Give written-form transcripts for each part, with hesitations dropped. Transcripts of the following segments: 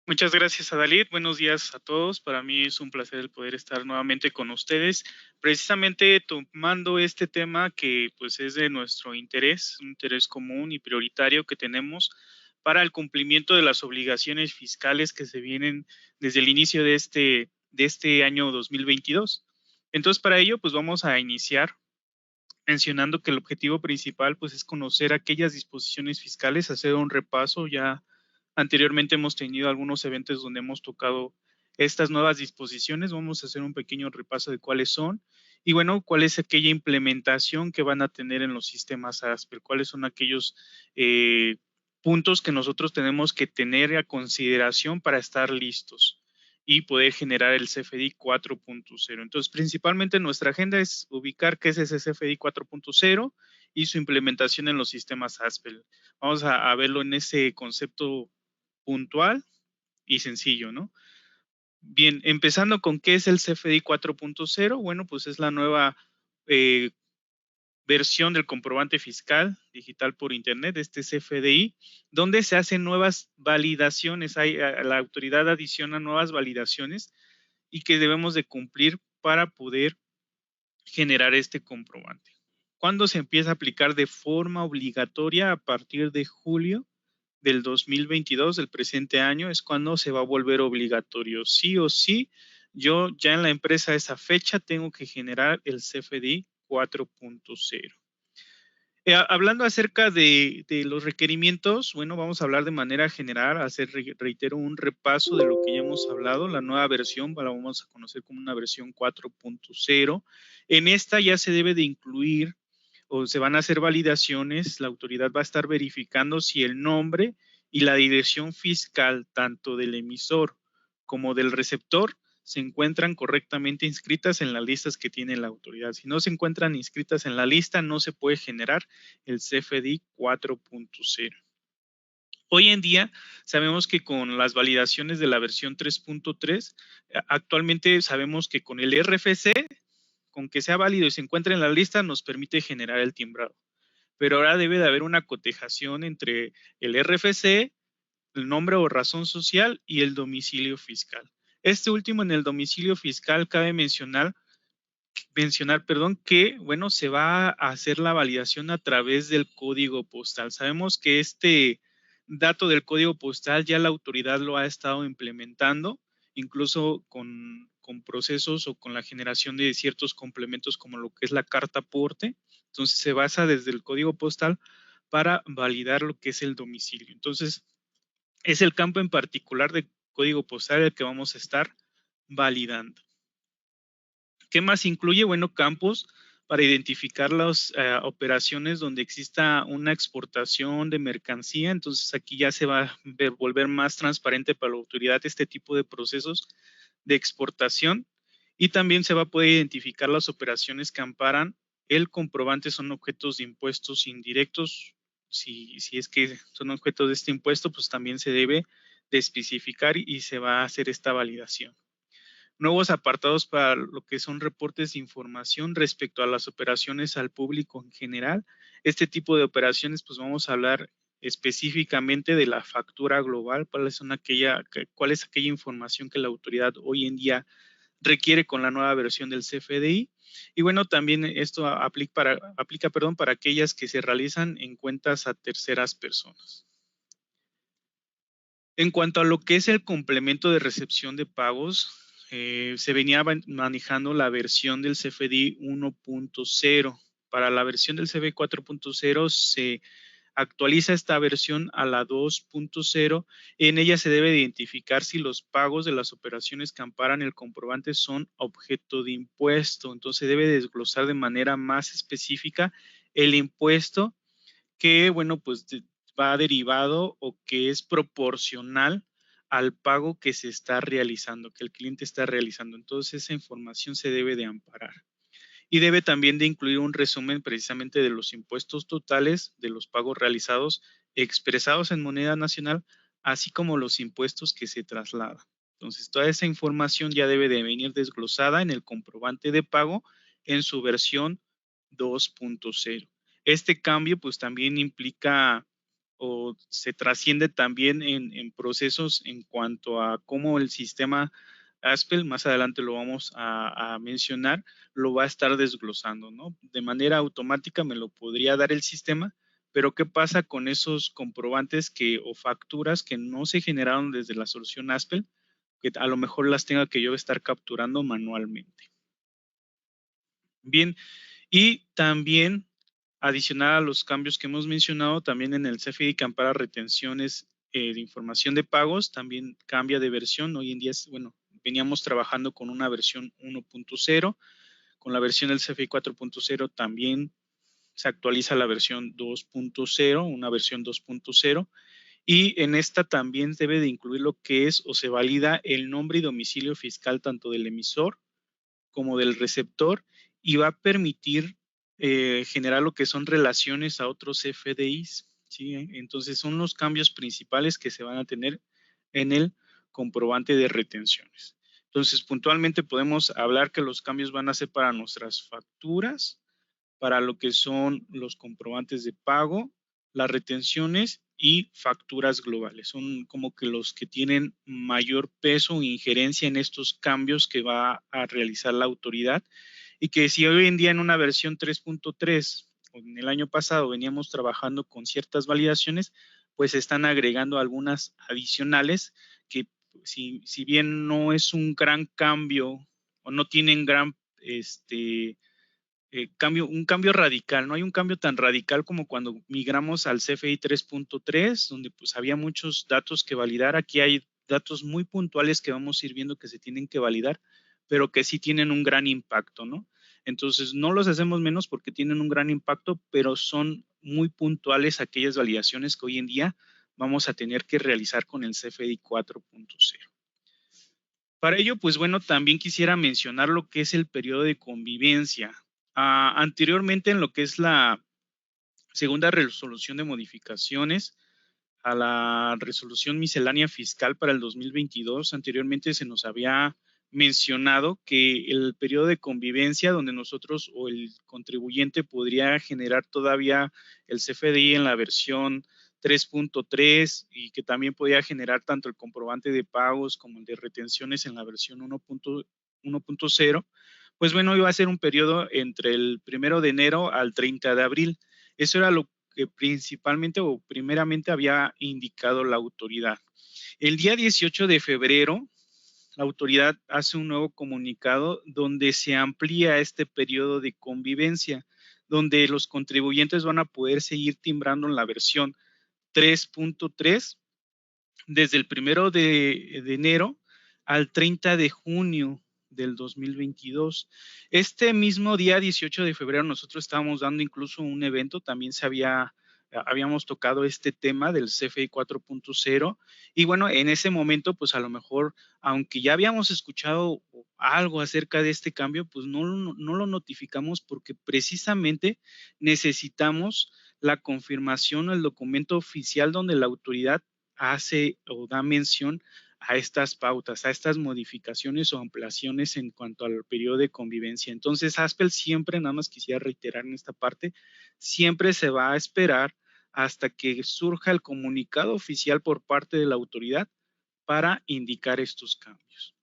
Muchas gracias, Adalid. Buenos días a todos. Para mí es un placer el poder estar nuevamente con ustedes, precisamente tomando este tema que pues es de nuestro interés, un interés común y prioritario que tenemos para el cumplimiento de las obligaciones fiscales que se vienen desde el inicio de este año 2022. Entonces, para ello, pues vamos a iniciar mencionando que el objetivo principal pues es conocer aquellas disposiciones fiscales, hacer un repaso. Ya anteriormente hemos tenido algunos eventos donde hemos tocado estas nuevas disposiciones. Vamos a hacer un pequeño repaso de cuáles son y bueno, cuál es aquella implementación que van a tener en los sistemas ASPER, cuáles son aquellos puntos que nosotros tenemos que tener a consideración para estar listos y poder generar el CFDI 4.0. Entonces, principalmente nuestra agenda es ubicar qué es ese CFDI 4.0 y su implementación en los sistemas ASPEL. Vamos a verlo en ese concepto puntual y sencillo, ¿no? Bien, empezando con qué es el CFDI 4.0. Bueno, pues es la nueva eh, versión del comprobante fiscal digital por Internet, este CFDI, donde se hacen nuevas validaciones. La autoridad adiciona nuevas validaciones y que debemos de cumplir para poder generar este comprobante. ¿Cuándo se empieza a aplicar de forma obligatoria? A partir de julio del 2022, del presente año, es cuando se va a volver obligatorio. Sí o sí, yo ya en la empresa a esa fecha tengo que generar el CFDI 4.0. Hablando acerca de los requerimientos, bueno, vamos a hablar de manera general, reitero, un repaso de lo que ya hemos hablado. La nueva versión la vamos a conocer como una versión 4.0. En esta ya se debe de incluir o se van a hacer validaciones. La autoridad va a estar verificando si el nombre y la dirección fiscal, tanto del emisor como del receptor, se encuentran correctamente inscritas en las listas que tiene la autoridad. Si no se encuentran inscritas en la lista, no se puede generar el CFDI 4.0. Hoy en día sabemos que con las validaciones de la versión 3.3, actualmente sabemos que con el RFC, con que sea válido y se encuentre en la lista, nos permite generar el timbrado. Pero ahora debe de haber una cotejación entre el RFC, el nombre o razón social y el domicilio fiscal. Este último, en el domicilio fiscal, cabe mencionar, que, bueno, se va a hacer la validación a través del código postal. Sabemos que este dato del código postal ya la autoridad lo ha estado implementando, incluso con procesos o con la generación de ciertos complementos como lo que es la carta aporte. Entonces se basa desde el código postal para validar lo que es el domicilio. Entonces, es el campo en particular de código postal el que vamos a estar validando. ¿Qué más incluye? Bueno, campos para identificar las operaciones donde exista una exportación de mercancía. Entonces aquí ya se va a volver más transparente para la autoridad este tipo de procesos de exportación, y también se va a poder identificar las operaciones que amparan el comprobante son objetos de impuestos indirectos. Si es que son objetos de este impuesto, pues también se debe de especificar y se va a hacer esta validación. Nuevos apartados para lo que son reportes de información respecto a las operaciones al público en general. Este tipo de operaciones, pues vamos a hablar específicamente de la factura global, cuál es aquella información que la autoridad hoy en día requiere con la nueva versión del CFDI. Y bueno, también esto aplica para aquellas que se realizan en cuentas a terceras personas. En cuanto a lo que es el complemento de recepción de pagos, se venía manejando la versión del CFDI 1.0. Para la versión del CFDI 4.0 se actualiza esta versión a la 2.0. En ella se debe identificar si los pagos de las operaciones que amparan el comprobante son objeto de impuesto. Entonces debe desglosar de manera más específica el impuesto que, bueno, pues va derivado o que es proporcional al pago que se está realizando, que el cliente está realizando. Entonces esa información se debe de amparar. Y debe también de incluir un resumen precisamente de los impuestos totales de los pagos realizados expresados en moneda nacional, así como los impuestos que se trasladan. Entonces, toda esa información ya debe de venir desglosada en el comprobante de pago en su versión 2.0. Este cambio pues también implica o se trasciende también en procesos en cuanto a cómo el sistema Aspel, más adelante lo vamos a mencionar, lo va a estar desglosando, ¿no? De manera automática me lo podría dar el sistema, pero ¿qué pasa con esos comprobantes o facturas que no se generaron desde la solución Aspel, que a lo mejor las tenga que yo estar capturando manualmente? Bien, y también, adicional a los cambios que hemos mencionado, también en el CFDI que ampara retenciones de información de pagos, también cambia de versión. Hoy en día, bueno, veníamos trabajando con una versión 1.0, con la versión del CFDI 4.0 también se actualiza la versión 2.0, una versión 2.0, y en esta también debe de incluir lo que es o se valida el nombre y domicilio fiscal tanto del emisor como del receptor, y va a permitir generar lo que son relaciones a otros FDIs, ¿sí? Entonces son los cambios principales que se van a tener en el comprobante de retenciones. Entonces, puntualmente podemos hablar que los cambios van a ser para nuestras facturas, para lo que son los comprobantes de pago, las retenciones y facturas globales. Son como que los que tienen mayor peso o injerencia en estos cambios que va a realizar la autoridad, y que si hoy en día en una versión 3.3 o en el año pasado veníamos trabajando con ciertas validaciones, pues están agregando algunas adicionales que si bien no es un gran cambio o no tienen gran un cambio radical, no hay un cambio tan radical como cuando migramos al CFI 3.3, donde pues había muchos datos que validar. Aquí hay datos muy puntuales que vamos a ir viendo que se tienen que validar, pero que sí tienen un gran impacto, ¿no? Entonces, no los hacemos menos porque tienen un gran impacto, pero son muy puntuales aquellas validaciones que hoy en día vamos a tener que realizar con el CFDI 4.0. Para ello, pues bueno, también quisiera mencionar lo que es el periodo de convivencia. Anteriormente, en lo que es la segunda resolución de modificaciones a la resolución miscelánea fiscal para el 2022, anteriormente se nos había mencionado que el periodo de convivencia donde nosotros o el contribuyente podría generar todavía el CFDI en la versión 3.3 y que también podía generar tanto el comprobante de pagos como el de retenciones en la versión 1.0, pues bueno, iba a ser un periodo entre el 1 de enero al 30 de abril. Eso era lo que principalmente o primeramente había indicado la autoridad. El día 18 de febrero, la autoridad hace un nuevo comunicado donde se amplía este periodo de convivencia, donde los contribuyentes van a poder seguir timbrando en la versión 3.3 desde el 1 de enero al 30 de junio del 2022. Este mismo día 18 de febrero nosotros estábamos dando incluso un evento, también habíamos tocado este tema del CFI 4.0, y bueno, en ese momento pues a lo mejor, aunque ya habíamos escuchado algo acerca de este cambio, pues no lo notificamos porque precisamente necesitamos la confirmación o el documento oficial donde la autoridad hace o da mención a estas pautas, a estas modificaciones o ampliaciones en cuanto al periodo de convivencia. Entonces, Aspel siempre, nada más quisiera reiterar en esta parte, siempre se va a esperar hasta que surja el comunicado oficial por parte de la autoridad para indicar estos cambios.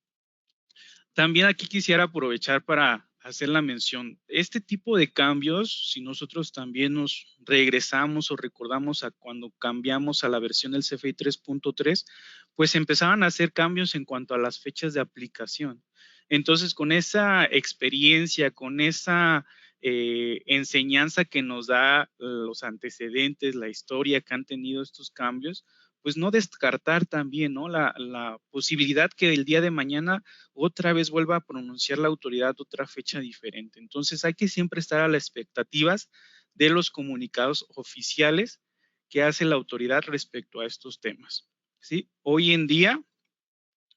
También aquí quisiera aprovechar para hacer la mención. Este tipo de cambios, si nosotros también nos regresamos o recordamos a cuando cambiamos a la versión del CFI 3.3, pues empezaban a hacer cambios en cuanto a las fechas de aplicación. Entonces, con esa experiencia, con esa enseñanza que nos da los antecedentes, la historia que han tenido estos cambios, pues no descartar también, ¿no? La posibilidad que el día de mañana otra vez vuelva a pronunciar la autoridad otra fecha diferente. Entonces hay que siempre estar a las expectativas de los comunicados oficiales que hace la autoridad respecto a estos temas, ¿sí? Hoy en día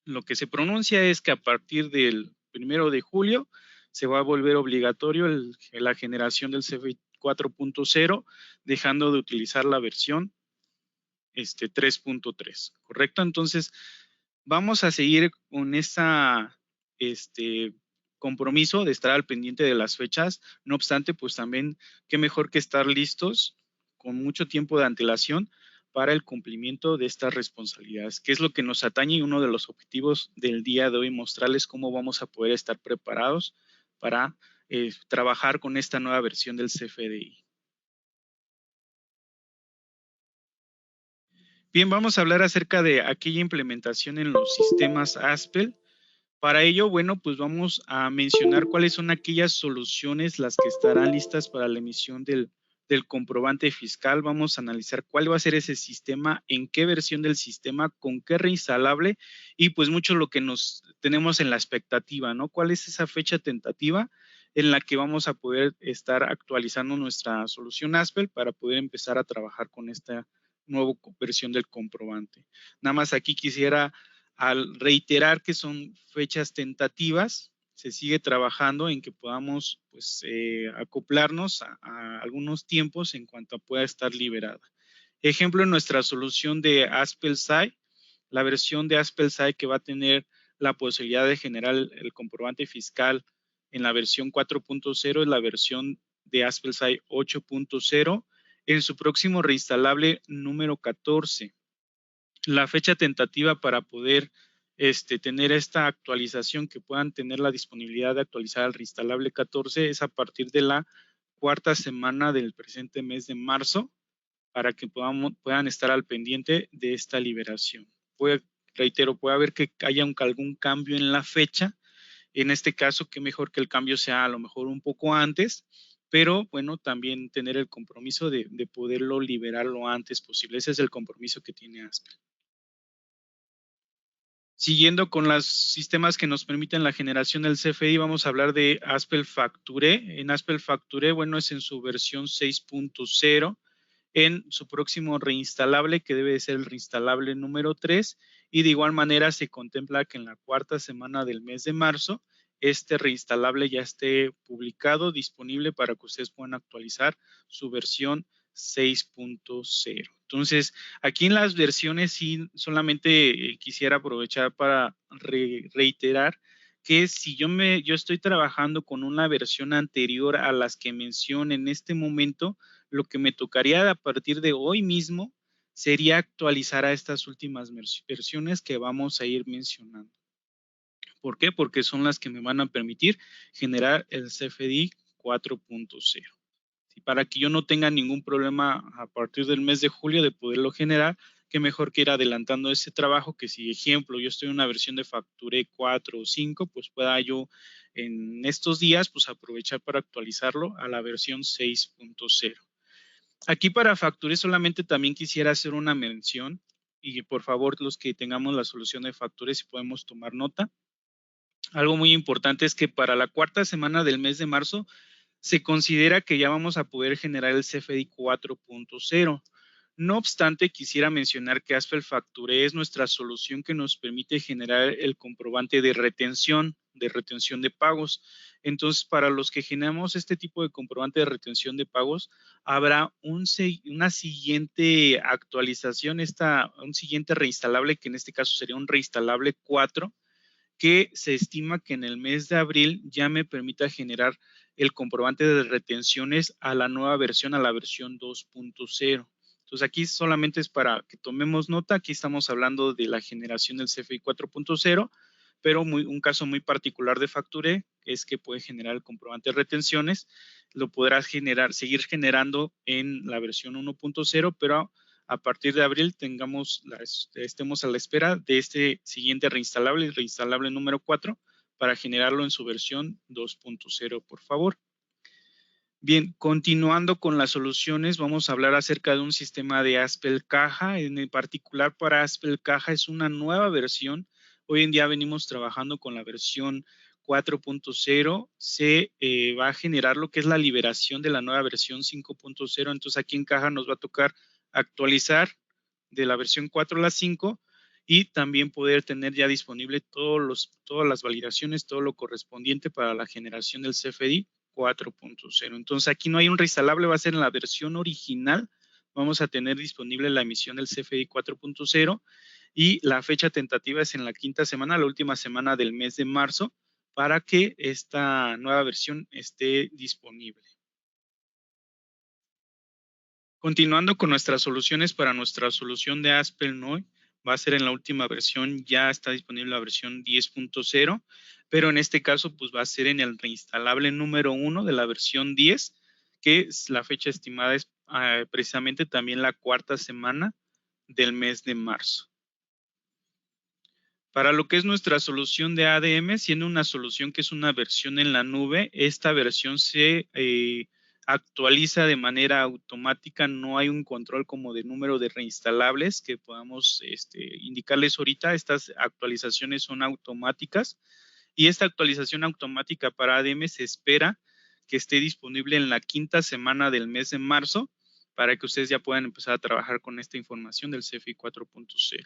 lo que se pronuncia es que a partir del 1 de julio se va a volver obligatorio la generación del CFI 4.0, dejando de utilizar la versión 3.3, ¿correcto? Entonces, vamos a seguir con esa compromiso de estar al pendiente de las fechas. No obstante, pues también qué mejor que estar listos con mucho tiempo de antelación para el cumplimiento de estas responsabilidades, que es lo que nos atañe y uno de los objetivos del día de hoy, mostrarles cómo vamos a poder estar preparados para trabajar con esta nueva versión del CFDI. Bien, vamos a hablar acerca de aquella implementación en los sistemas ASPEL. Para ello, bueno, pues vamos a mencionar cuáles son aquellas soluciones las que estarán listas para la emisión del comprobante fiscal. Vamos a analizar cuál va a ser ese sistema, en qué versión del sistema, con qué reinstalable y pues mucho lo que nos tenemos en la expectativa, ¿no? ¿Cuál es esa fecha tentativa en la que vamos a poder estar actualizando nuestra solución ASPEL para poder empezar a trabajar con esta nueva versión del comprobante? Nada más aquí quisiera al reiterar que son fechas tentativas, se sigue trabajando en que podamos pues, acoplarnos a algunos tiempos en cuanto pueda estar liberada. Ejemplo, en nuestra solución de AspelSci, la versión de AspelSci que va a tener la posibilidad de generar el comprobante fiscal en la versión 4.0 es la versión de AspelSci 8.0 en su próximo reinstalable número 14. La fecha tentativa para poder tener esta actualización, que puedan tener la disponibilidad de actualizar al reinstalable 14, es a partir de la cuarta semana del presente mes de marzo, para que puedan estar al pendiente de esta liberación. Reitero, puede haber que haya algún cambio en la fecha. En este caso, qué mejor que el cambio sea a lo mejor un poco antes, pero bueno, también tener el compromiso de poderlo liberar lo antes posible. Ese es el compromiso que tiene ASPEL. Siguiendo con los sistemas que nos permiten la generación del CFDI, vamos a hablar de Aspel Facture. En Aspel Facture, bueno, es en su versión 6.0, en su próximo reinstalable, que debe de ser el reinstalable número 3, y de igual manera se contempla que en la cuarta semana del mes de marzo, este reinstalable ya esté publicado, disponible para que ustedes puedan actualizar su versión 6.0. Entonces, aquí en las versiones sí solamente quisiera aprovechar para reiterar que si yo estoy trabajando con una versión anterior a las que menciono en este momento, lo que me tocaría a partir de hoy mismo sería actualizar a estas últimas versiones que vamos a ir mencionando. ¿Por qué? Porque son las que me van a permitir generar el CFDI 4.0. Para que yo no tenga ningún problema a partir del mes de julio de poderlo generar, qué mejor que ir adelantando ese trabajo, que si, ejemplo, yo estoy en una versión de Facture 4 o 5, pues pueda yo en estos días pues aprovechar para actualizarlo a la versión 6.0. Aquí para Facture solamente también quisiera hacer una mención, y por favor los que tengamos la solución de Facture si podemos tomar nota. Algo muy importante es que para la cuarta semana del mes de marzo se considera que ya vamos a poder generar el CFDI 4.0. No obstante, quisiera mencionar que Aspel Facture es nuestra solución que nos permite generar el comprobante de retención de pagos. Entonces, para los que generamos este tipo de comprobante de retención de pagos, habrá una siguiente actualización, un siguiente reinstalable, que en este caso sería un reinstalable 4, que se estima que en el mes de abril ya me permita generar el comprobante de retenciones a la nueva versión, a la versión 2.0. Entonces aquí solamente es para que tomemos nota, aquí estamos hablando de la generación del CFDI 4.0, pero un caso muy particular de Facture es que puede generar el comprobante de retenciones, lo podrás seguir generando en la versión 1.0, pero a partir de abril estemos a la espera de este siguiente reinstalable, el reinstalable número 4, para generarlo en su versión 2.0, por favor. Bien, continuando con las soluciones, vamos a hablar acerca de un sistema de Aspel Caja. En particular para Aspel Caja es una nueva versión. Hoy en día venimos trabajando con la versión 4.0. Se va a generar lo que es la liberación de la nueva versión 5.0. Entonces aquí en Caja nos va a tocar actualizar de la versión 4 a la 5 y también poder tener ya disponible todas las validaciones, todo lo correspondiente para la generación del CFDI 4.0. Entonces aquí no hay un reinstalable, va a ser en la versión original. Vamos a tener disponible la emisión del CFDI 4.0 y la fecha tentativa es en la quinta semana, la última semana del mes de marzo, para que esta nueva versión esté disponible. Continuando con nuestras soluciones para nuestra solución de Aspel NOI, va a ser en la última versión, ya está disponible la versión 10.0, pero en este caso pues va a ser en el reinstalable número 1 de la versión 10, que la fecha estimada es precisamente también la cuarta semana del mes de marzo. Para lo que es nuestra solución de ADM, siendo una solución que es una versión en la nube, esta versión se actualiza de manera automática, no hay un control como de número de reinstalables que podamos indicarles ahorita. Estas actualizaciones son automáticas y esta actualización automática para ADM se espera que esté disponible en la quinta semana del mes de marzo para que ustedes ya puedan empezar a trabajar con esta información del CFI 4.0.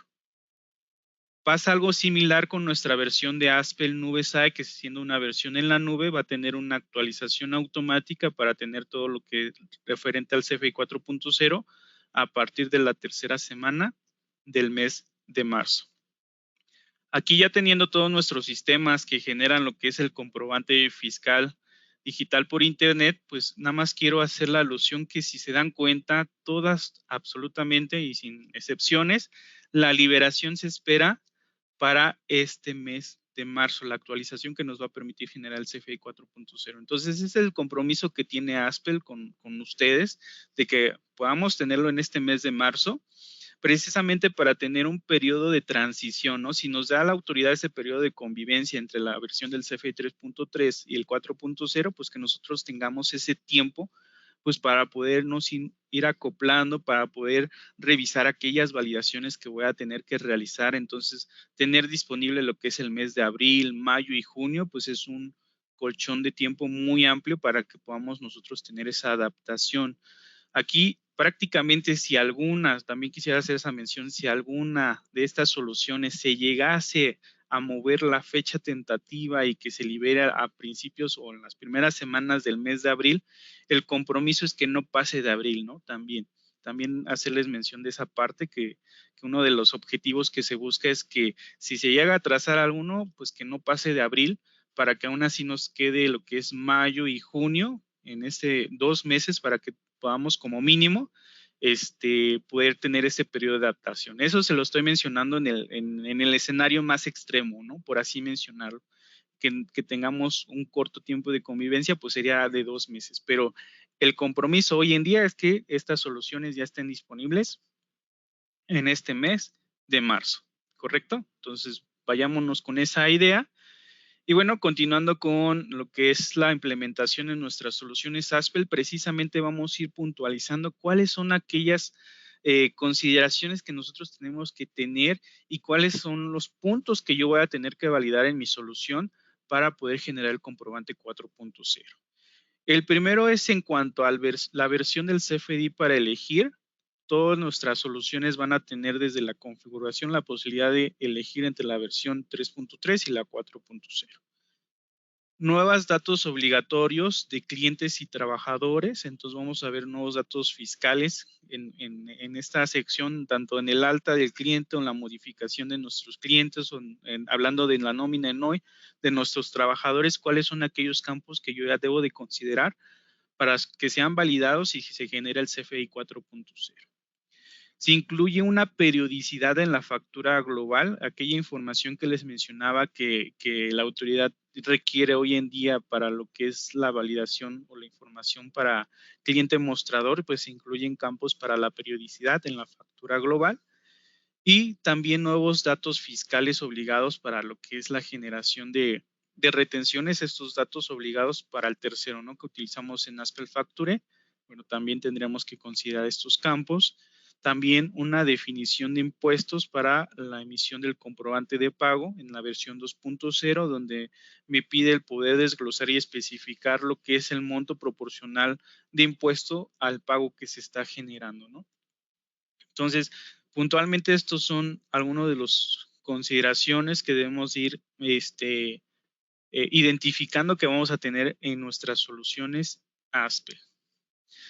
Pasa algo similar con nuestra versión de Aspel NubeSci, que siendo una versión en la nube va a tener una actualización automática para tener todo lo que es referente al CFI 4.0 a partir de la tercera semana del mes de marzo. Aquí ya teniendo todos nuestros sistemas que generan lo que es el comprobante fiscal digital por internet, pues nada más quiero hacer la alusión que si se dan cuenta, todas absolutamente y sin excepciones, la liberación se espera para este mes de marzo, la actualización que nos va a permitir generar el CFI 4.0. Entonces, ese es el compromiso que tiene Aspel con ustedes, de que podamos tenerlo en este mes de marzo, precisamente para tener un periodo de transición, ¿no? Si nos da la autoridad ese periodo de convivencia entre la versión del CFI 3.3 y el 4.0, pues que nosotros tengamos ese tiempo pues para podernos ir acoplando, para poder revisar aquellas validaciones que voy a tener que realizar. Entonces, tener disponible lo que es el mes de abril, mayo y junio, pues es un colchón de tiempo muy amplio para que podamos nosotros tener esa adaptación. Aquí prácticamente si alguna, también quisiera hacer esa mención, si alguna de estas soluciones se llegase a mover la fecha tentativa y que se libere a principios o en las primeras semanas del mes de abril, el compromiso es que no pase de abril, ¿no? También hacerles mención de esa parte que uno de los objetivos que se busca es que si se llega a trazar alguno, pues que no pase de abril para que aún así nos quede lo que es mayo y junio en 2 meses para que podamos como mínimo poder tener ese periodo de adaptación. Eso se lo estoy mencionando en el escenario más extremo, ¿no? Por así mencionarlo. Que tengamos un corto tiempo de convivencia, pues sería de 2 meses. Pero el compromiso hoy en día es que estas soluciones ya estén disponibles en este mes de marzo, ¿correcto? Entonces, vayámonos con esa idea. Y bueno, continuando con lo que es la implementación en nuestras soluciones Aspel, precisamente vamos a ir puntualizando cuáles son aquellas consideraciones que nosotros tenemos que tener y cuáles son los puntos que yo voy a tener que validar en mi solución para poder generar el comprobante 4.0. El primero es en cuanto a la versión del CFDI para elegir. Todas nuestras soluciones van a tener desde la configuración la posibilidad de elegir entre la versión 3.3 y la 4.0. Nuevos datos obligatorios de clientes y trabajadores. Entonces vamos a ver nuevos datos fiscales en esta sección, tanto en el alta del cliente o en la modificación de nuestros clientes, o hablando de la nómina en hoy, de nuestros trabajadores, cuáles son aquellos campos que yo ya debo de considerar para que sean validados y se genere el CFI 4.0. Se incluye una periodicidad en la factura global, aquella información que les mencionaba que la autoridad requiere hoy en día para lo que es la validación o la información para cliente mostrador, pues se incluyen campos para la periodicidad en la factura global y también nuevos datos fiscales obligados para lo que es la generación de retenciones, estos datos obligados para el tercero, ¿no? Que utilizamos en Aspel Facture. Bueno, también tendríamos que considerar estos campos. También una definición de impuestos para la emisión del comprobante de pago en la versión 2.0, donde me pide el poder desglosar y especificar lo que es el monto proporcional de impuesto al pago que se está generando, ¿no? Entonces, puntualmente estos son algunos de las consideraciones que debemos ir identificando que vamos a tener en nuestras soluciones Aspel.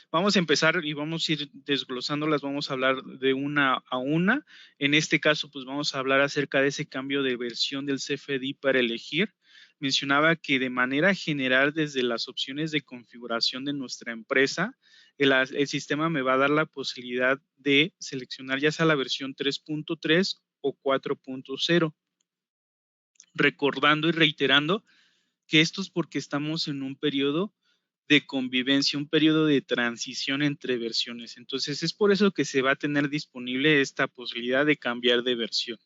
Vamos a empezar y vamos a ir desglosándolas, vamos a hablar de una a una. En este caso, pues vamos a hablar acerca de ese cambio de versión del CFDI para elegir. Mencionaba que de manera general, desde las opciones de configuración de nuestra empresa, el sistema me va a dar la posibilidad de seleccionar ya sea la versión 3.3 o 4.0, recordando y reiterando que esto es porque estamos en un periodo de convivencia, un periodo de transición entre versiones. Entonces, es por eso que se va a tener disponible esta posibilidad de cambiar de versión.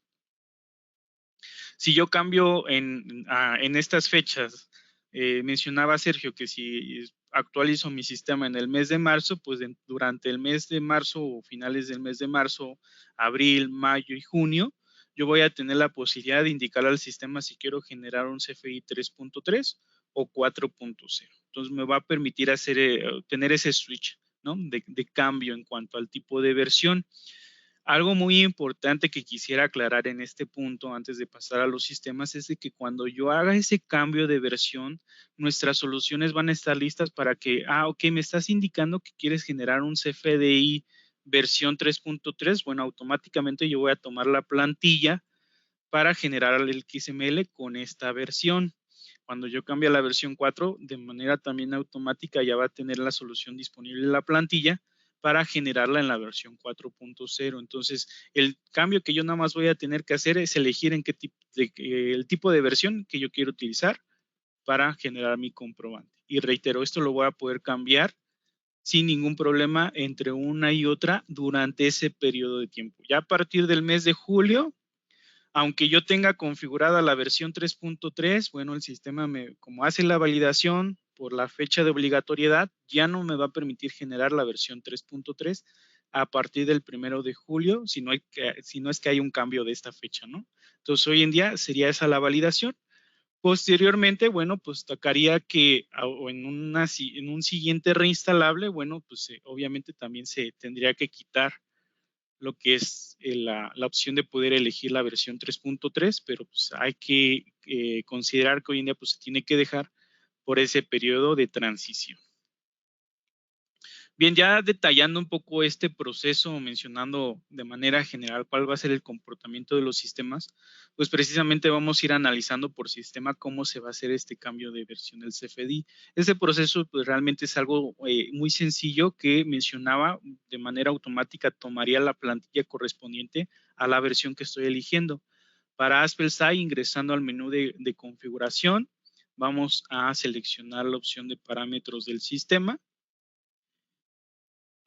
Si yo cambio en estas fechas, mencionaba Sergio que si actualizo mi sistema en el mes de marzo, pues durante el mes de marzo o finales del mes de marzo, abril, mayo y junio, yo voy a tener la posibilidad de indicar al sistema si quiero generar un CFDI 3.3 o 4.0. Entonces me va a permitir tener ese switch, ¿no? de cambio en cuanto al tipo de versión. Algo muy importante que quisiera aclarar en este punto antes de pasar a los sistemas es de que cuando yo haga ese cambio de versión, nuestras soluciones van a estar listas para que, ok, me estás indicando que quieres generar un CFDI versión 3.3, bueno, automáticamente yo voy a tomar la plantilla para generar el XML con esta versión. Cuando yo cambie a la versión 4, de manera también automática ya va a tener la solución disponible en la plantilla para generarla en la versión 4.0. Entonces, el cambio que yo nada más voy a tener que hacer es elegir en el tipo de versión que yo quiero utilizar para generar mi comprobante. Y reitero, esto lo voy a poder cambiar sin ningún problema entre una y otra durante ese periodo de tiempo. Ya a partir del mes de julio, aunque yo tenga configurada la versión 3.3, bueno, el sistema como hace la validación por la fecha de obligatoriedad, ya no me va a permitir generar la versión 3.3 a partir del 1 de julio, si no es que hay un cambio de esta fecha, ¿no? Entonces, hoy en día sería esa la validación. Posteriormente, bueno, pues tocaría que en un siguiente reinstalable, bueno, pues obviamente también se tendría que quitar lo que es la opción de poder elegir la versión 3.3, pero pues hay que considerar que hoy en día pues se tiene que dejar por ese periodo de transición. Bien, ya detallando un poco este proceso, mencionando de manera general cuál va a ser el comportamiento de los sistemas, pues precisamente vamos a ir analizando por sistema cómo se va a hacer este cambio de versión del CFDI. Este proceso pues realmente es algo muy sencillo que mencionaba de manera automática, tomaría la plantilla correspondiente a la versión que estoy eligiendo. Para AspelSci, ingresando al menú de configuración, vamos a seleccionar la opción de parámetros del sistema.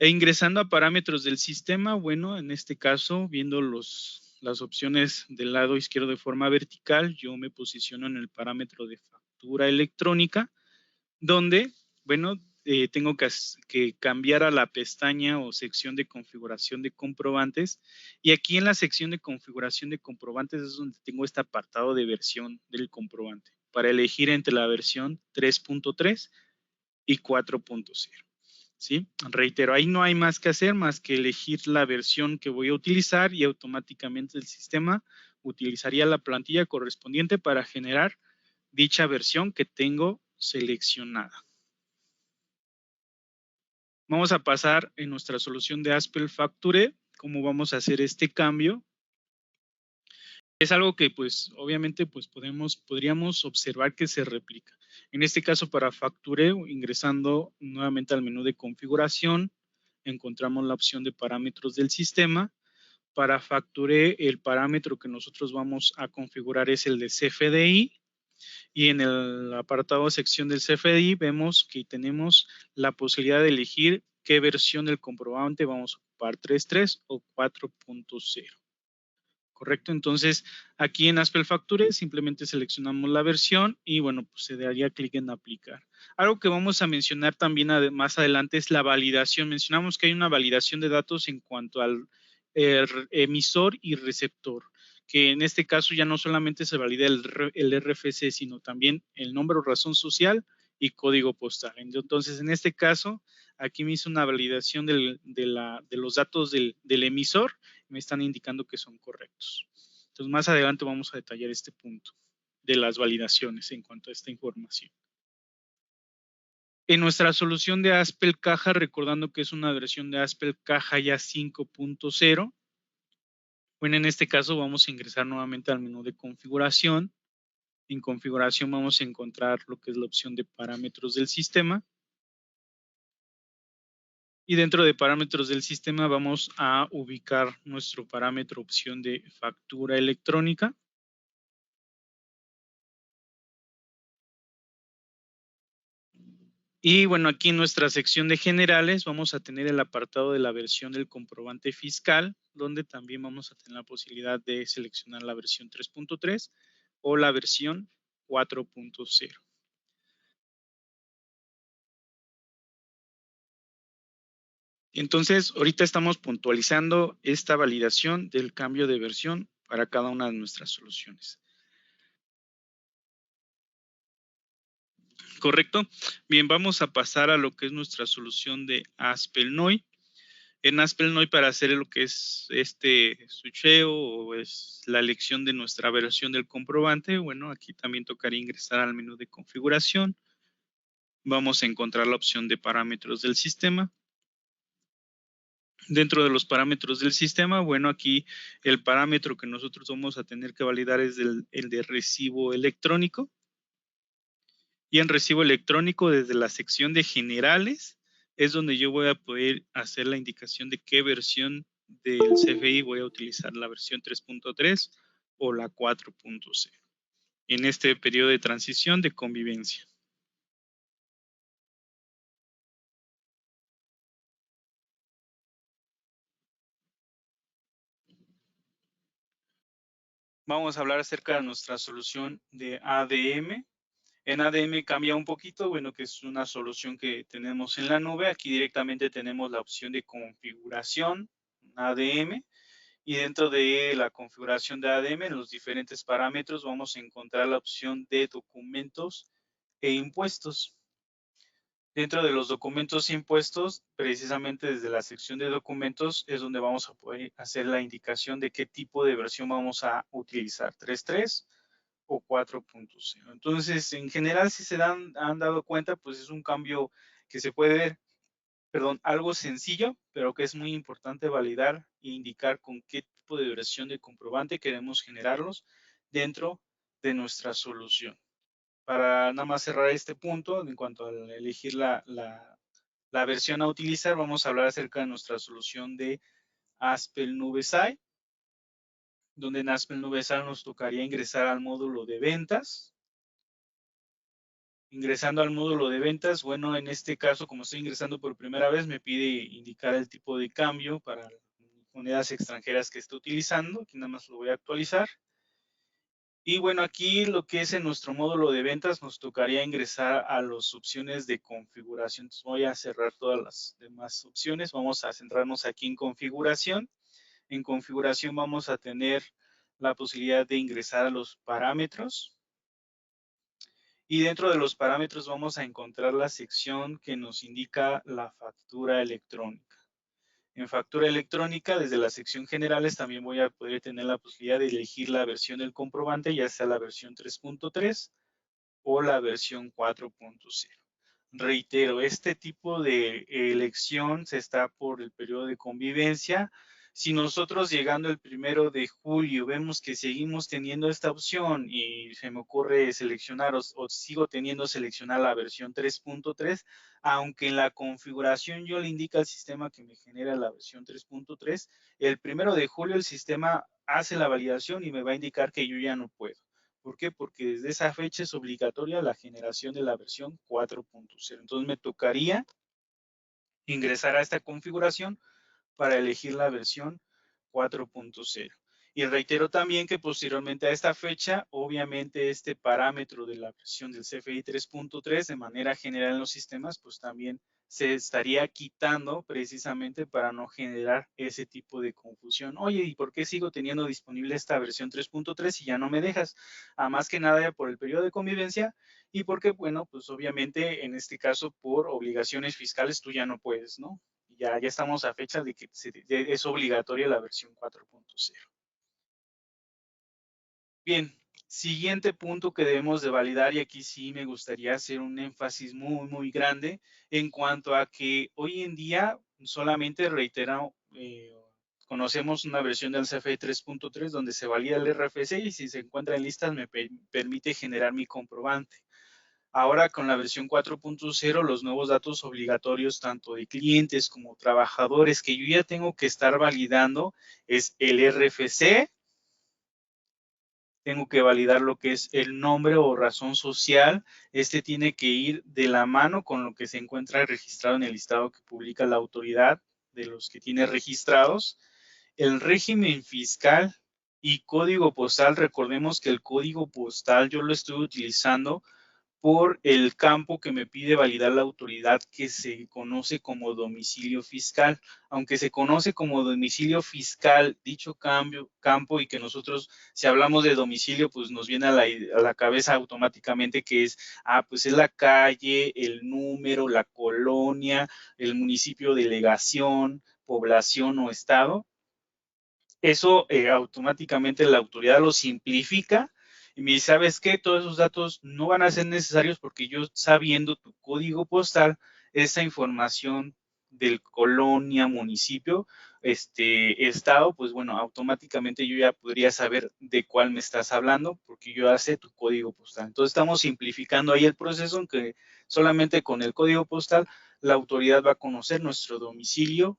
E ingresando a parámetros del sistema, bueno, en este caso, viendo las opciones del lado izquierdo de forma vertical, yo me posiciono en el parámetro de factura electrónica, donde, bueno, tengo que cambiar a la pestaña o sección de configuración de comprobantes. Y aquí en la sección de configuración de comprobantes es donde tengo este apartado de versión del comprobante para elegir entre la versión 3.3 y 4.0. ¿Sí? Reitero, ahí no hay más que hacer más que elegir la versión que voy a utilizar y automáticamente el sistema utilizaría la plantilla correspondiente para generar dicha versión que tengo seleccionada. Vamos a pasar en nuestra solución de Aspel Facture, cómo vamos a hacer este cambio. Es algo que pues obviamente pues podríamos observar que se replica. En este caso para Factureo, ingresando nuevamente al menú de configuración, encontramos la opción de parámetros del sistema. Para Facture, el parámetro que nosotros vamos a configurar es el de CFDI. Y en el apartado sección del CFDI vemos que tenemos la posibilidad de elegir qué versión del comprobante vamos a ocupar, 3.3 o 4.0. ¿Correcto? Entonces, aquí en Aspel Facture simplemente seleccionamos la versión y bueno, pues se daría clic en aplicar. Algo que vamos a mencionar también más adelante es la validación. Mencionamos que hay una validación de datos en cuanto al emisor y receptor, que en este caso ya no solamente se valida el RFC, sino también el nombre o razón social y código postal. Entonces, en este caso, aquí me hizo una validación de los datos del emisor, me están indicando que son correctos. Entonces, más adelante vamos a detallar este punto de las validaciones en cuanto a esta información. En nuestra solución de Aspel Caja, recordando que es una versión de Aspel Caja ya 5.0, bueno, en este caso vamos a ingresar nuevamente al menú de configuración. En configuración vamos a encontrar lo que es la opción de parámetros del sistema. Y dentro de parámetros del sistema vamos a ubicar nuestro parámetro opción de factura electrónica. Y bueno, aquí en nuestra sección de generales vamos a tener el apartado de la versión del comprobante fiscal, donde también vamos a tener la posibilidad de seleccionar la versión 3.3 o la versión 4.0. Entonces, ahorita estamos puntualizando esta validación del cambio de versión para cada una de nuestras soluciones. ¿Correcto? Bien, vamos a pasar a lo que es nuestra solución de Aspelnoy. En Aspelnoy, para hacer lo que es este switcheo o es la elección de nuestra versión del comprobante, bueno, aquí también tocaría ingresar al menú de configuración. Vamos a encontrar la opción de parámetros del sistema. Dentro de los parámetros del sistema, bueno, aquí el parámetro que nosotros vamos a tener que validar es el de recibo electrónico. Y en recibo electrónico, desde la sección de generales, es donde yo voy a poder hacer la indicación de qué versión del CFI voy a utilizar, la versión 3.3 o la 4.0, en este periodo de transición de convivencia. Vamos a hablar acerca de nuestra solución de ADM. En ADM cambia un poquito, bueno, que es una solución que tenemos en la nube. Aquí directamente tenemos la opción de configuración ADM. Y dentro de la configuración de ADM, en los diferentes parámetros, vamos a encontrar la opción de documentos e impuestos. Dentro de los documentos e impuestos, precisamente desde la sección de documentos, es donde vamos a poder hacer la indicación de qué tipo de versión vamos a utilizar, 3.3 o 4.0. Entonces, en general, si se han dado cuenta, pues es un cambio que se puede ver, perdón, algo sencillo, pero que es muy importante validar e indicar con qué tipo de versión de comprobante queremos generarlos dentro de nuestra solución. Para nada más cerrar este punto, en cuanto a elegir la versión a utilizar, vamos a hablar acerca de nuestra solución de Aspel Nubesai, donde en Aspel Nubesai nos tocaría ingresar al módulo de ventas. Ingresando al módulo de ventas, bueno, en este caso, como estoy ingresando por primera vez, me pide indicar el tipo de cambio para monedas extranjeras que esté utilizando. Aquí nada más lo voy a actualizar. Y bueno, aquí lo que es en nuestro módulo de ventas, nos tocaría ingresar a las opciones de configuración. Entonces voy a cerrar todas las demás opciones. Vamos a centrarnos aquí en configuración. En configuración vamos a tener la posibilidad de ingresar a los parámetros. Y dentro de los parámetros vamos a encontrar la sección que nos indica la factura electrónica. En factura electrónica, desde la sección generales, también voy a poder tener la posibilidad de elegir la versión del comprobante, ya sea la versión 3.3 o la versión 4.0. Reitero, este tipo de elección se está por el periodo de convivencia. Si nosotros llegando el 1 de julio vemos que seguimos teniendo esta opción y se me ocurre seleccionar o sigo teniendo seleccionar la versión 3.3, aunque en la configuración yo le indica al sistema que me genera la versión 3.3, el 1 de julio el sistema hace la validación y me va a indicar que yo ya no puedo. ¿Por qué? Porque desde esa fecha es obligatoria la generación de la versión 4.0. Entonces me tocaría ingresar a esta configuración para elegir la versión 4.0. Y reitero también que posteriormente a esta fecha, obviamente este parámetro de la versión del CFI 3.3 de manera general en los sistemas, pues también se estaría quitando precisamente para no generar ese tipo de confusión. Oye, ¿y por qué sigo teniendo disponible esta versión 3.3 si ya no me dejas? A más que nada por el periodo de convivencia y porque, bueno, pues obviamente en este caso por obligaciones fiscales tú ya no puedes, ¿no? Ya estamos a fecha de que es obligatoria la versión 4.0. Bien, siguiente punto que debemos de validar, y aquí sí me gustaría hacer un énfasis muy grande en cuanto a que hoy en día solamente reitero, conocemos una versión del CFE 3.3 donde se valida el RFC y si se encuentra en listas me permite generar mi comprobante. Ahora con la versión 4.0, los nuevos datos obligatorios tanto de clientes como trabajadores que yo ya tengo que estar validando es el RFC, tengo que validar lo que es el nombre o razón social. Este tiene que ir de la mano con lo que se encuentra registrado en el listado que publica la autoridad de los que tiene registrados. El régimen fiscal y código postal, recordemos que el código postal yo lo estoy utilizando por el campo que me pide validar la autoridad que se conoce como domicilio fiscal. Aunque se conoce como domicilio fiscal dicho campo y que nosotros, si hablamos de domicilio, pues nos viene a la cabeza automáticamente que es, pues es la calle, el número, la colonia, el municipio, delegación, población o estado. Eso automáticamente la autoridad lo simplifica y me dice, ¿sabes qué? Todos esos datos no van a ser necesarios porque yo sabiendo tu código postal, esa información del colonia, municipio, estado, pues bueno, automáticamente yo ya podría saber de cuál me estás hablando porque yo ya sé tu código postal. Entonces estamos simplificando ahí el proceso en que solamente con el código postal la autoridad va a conocer nuestro domicilio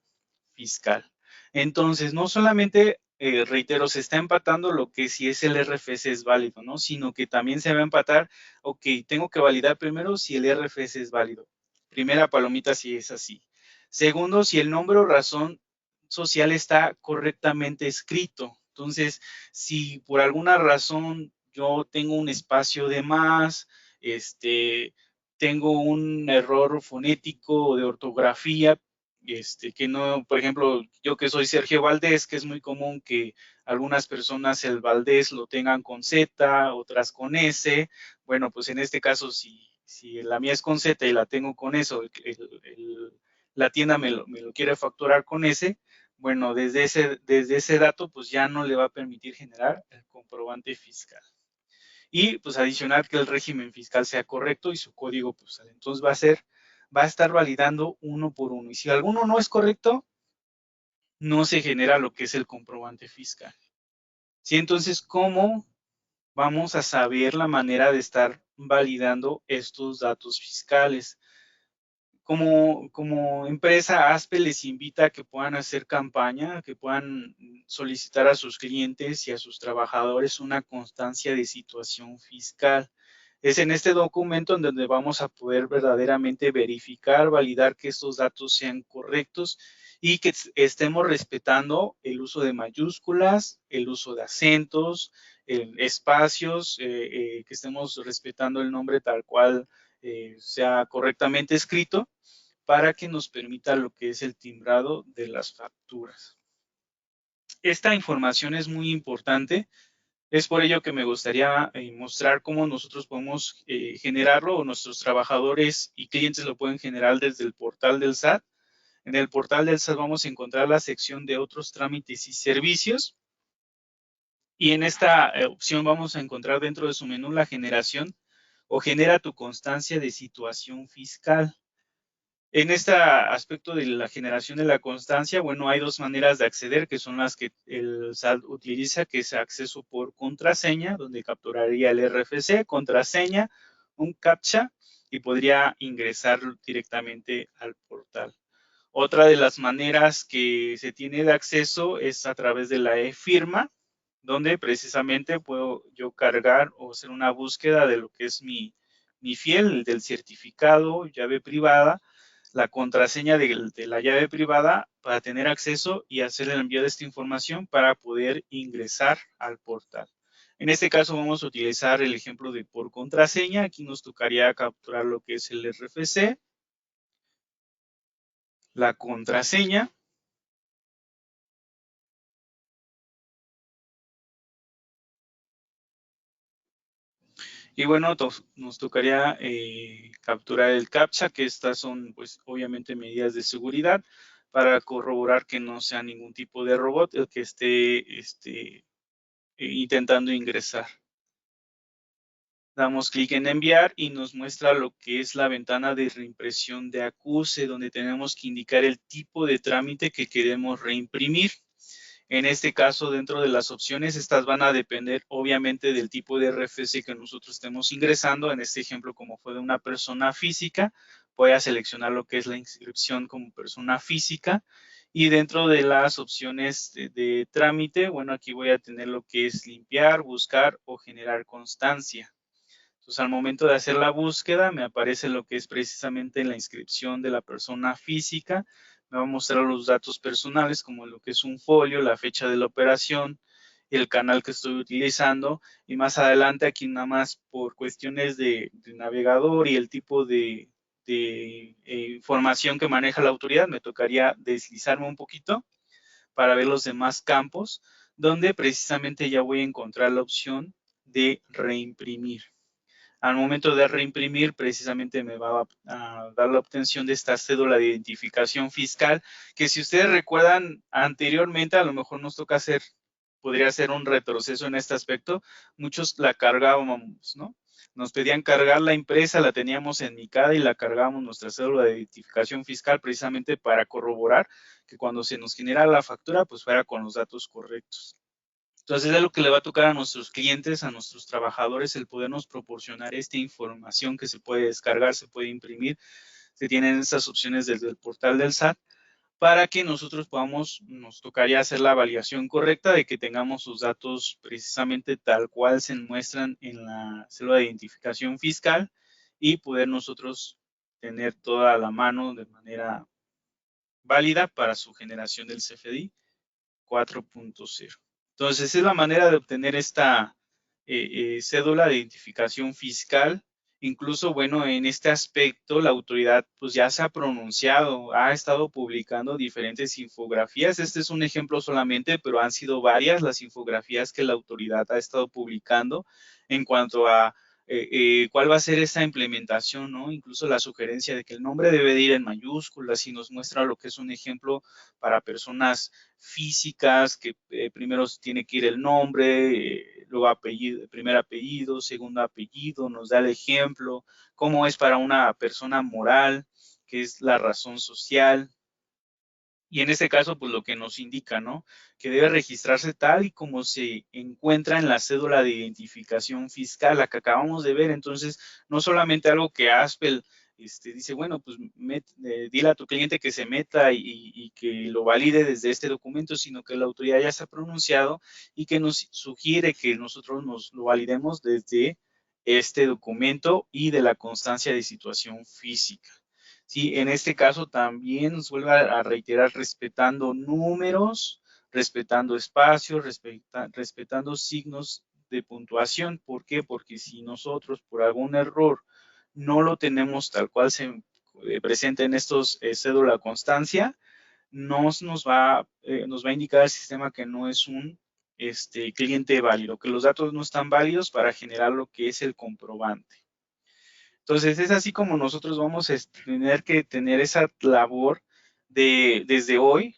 fiscal. Entonces, no solamente, reitero, se está empatando lo que si es el RFC es válido, ¿no? Sino que también se va a empatar, ok, tengo que validar primero si el RFC es válido. Primera palomita si es así. Segundo, si el nombre o razón social está correctamente escrito. Entonces, si por alguna razón yo tengo un espacio de más, tengo un error fonético o de ortografía, que no, por ejemplo, yo que soy Sergio Valdés, que es muy común que algunas personas el Valdés lo tengan con Z, otras con S. Bueno, pues en este caso, si la mía es con Z y la tengo con eso, la tienda me lo quiere facturar con S, bueno, desde ese dato, pues ya no le va a permitir generar el comprobante fiscal. Y pues adicionar que el régimen fiscal sea correcto y su código postal. Entonces va a estar validando uno por uno. Y si alguno no es correcto, no se genera lo que es el comprobante fiscal. ¿Sí? Entonces, ¿cómo vamos a saber la manera de estar validando estos datos fiscales? Como empresa, ASPE les invita a que puedan hacer campaña, que puedan solicitar a sus clientes y a sus trabajadores una constancia de situación fiscal. Es en este documento en donde vamos a poder verdaderamente verificar, validar que estos datos sean correctos y que estemos respetando el uso de mayúsculas, el uso de acentos, espacios, que estemos respetando el nombre tal cual sea correctamente escrito para que nos permita lo que es el timbrado de las facturas. Esta información es muy importante. Es por ello que me gustaría mostrar cómo nosotros podemos generarlo o nuestros trabajadores y clientes lo pueden generar desde el portal del SAT. En el portal del SAT vamos a encontrar la sección de otros trámites y servicios. Y en esta opción vamos a encontrar dentro de su menú la generación o genera tu constancia de situación fiscal. En este aspecto de la generación de la constancia, bueno, hay dos maneras de acceder, que son las que el SAT utiliza, que es acceso por contraseña, donde capturaría el RFC, contraseña, un CAPTCHA, y podría ingresar directamente al portal. Otra de las maneras que se tiene de acceso es a través de la e-firma, donde precisamente puedo yo cargar o hacer una búsqueda de lo que es mi fiel, del certificado, llave privada, la contraseña de la llave privada para tener acceso y hacer el envío de esta información para poder ingresar al portal. En este caso vamos a utilizar el ejemplo de por contraseña. Aquí nos tocaría capturar lo que es el RFC, la contraseña. Y bueno, nos tocaría capturar el CAPTCHA, que estas son pues obviamente medidas de seguridad para corroborar que no sea ningún tipo de robot el que esté intentando ingresar. Damos clic en enviar y nos muestra lo que es la ventana de reimpresión de acuse, donde tenemos que indicar el tipo de trámite que queremos reimprimir. En este caso, dentro de las opciones, estas van a depender obviamente del tipo de RFC que nosotros estemos ingresando. En este ejemplo, como fue de una persona física, voy a seleccionar lo que es la inscripción como persona física. Y dentro de las opciones de trámite, bueno, aquí voy a tener lo que es limpiar, buscar o generar constancia. Entonces, al momento de hacer la búsqueda, me aparece lo que es precisamente la inscripción de la persona física. Me va a mostrar los datos personales, como lo que es un folio, la fecha de la operación, el canal que estoy utilizando. Y más adelante, aquí nada más por cuestiones de navegador y el tipo de información que maneja la autoridad, me tocaría deslizarme un poquito para ver los demás campos, donde precisamente ya voy a encontrar la opción de reimprimir. Al momento de reimprimir, precisamente me va a dar la obtención de esta cédula de identificación fiscal, que si ustedes recuerdan anteriormente, a lo mejor nos toca hacer, podría ser un retroceso en este aspecto, muchos la cargábamos, ¿no? Nos pedían cargar la impresa, la teníamos en MICADA y la cargábamos nuestra cédula de identificación fiscal precisamente para corroborar que cuando se nos genera la factura, pues fuera con los datos correctos. Entonces es lo que le va a tocar a nuestros clientes, a nuestros trabajadores, el podernos proporcionar esta información que se puede descargar, se puede imprimir, se tienen estas opciones desde el portal del SAT, para que nosotros podamos, nos tocaría hacer la validación correcta de que tengamos sus datos precisamente tal cual se muestran en la cédula de identificación fiscal y poder nosotros tener toda a la mano de manera válida para su generación del CFDI 4.0. Entonces, es la manera de obtener esta cédula de identificación fiscal. Incluso, bueno, en este aspecto, la autoridad pues ya se ha pronunciado, ha estado publicando diferentes infografías. Este es un ejemplo solamente, pero han sido varias las infografías que la autoridad ha estado publicando en cuanto a cuál va a ser esa implementación, ¿no? Incluso la sugerencia de que el nombre debe de ir en mayúsculas y nos muestra lo que es un ejemplo para personas físicas, que primero tiene que ir el nombre, luego apellido, primer apellido, segundo apellido, nos da el ejemplo, cómo es para una persona moral, que es la razón social. Y en este caso, pues lo que nos indica, ¿no? Que debe registrarse tal y como se encuentra en la cédula de identificación fiscal, la que acabamos de ver. Entonces, no solamente algo que Aspel dice, bueno, pues dile a tu cliente que se meta y que lo valide desde este documento, sino que la autoridad ya se ha pronunciado y que nos sugiere que nosotros nos lo validemos desde este documento y de la constancia de situación física. Sí, en este caso también nos vuelve a reiterar respetando números, respetando espacios, respetando signos de puntuación. ¿Por qué? Porque si nosotros por algún error no lo tenemos tal cual se presenta en estos cédula constancia, nos va a indicar el sistema que no es un cliente válido, que los datos no están válidos para generar lo que es el comprobante. Entonces es así como nosotros vamos a tener que tener esa labor de desde hoy,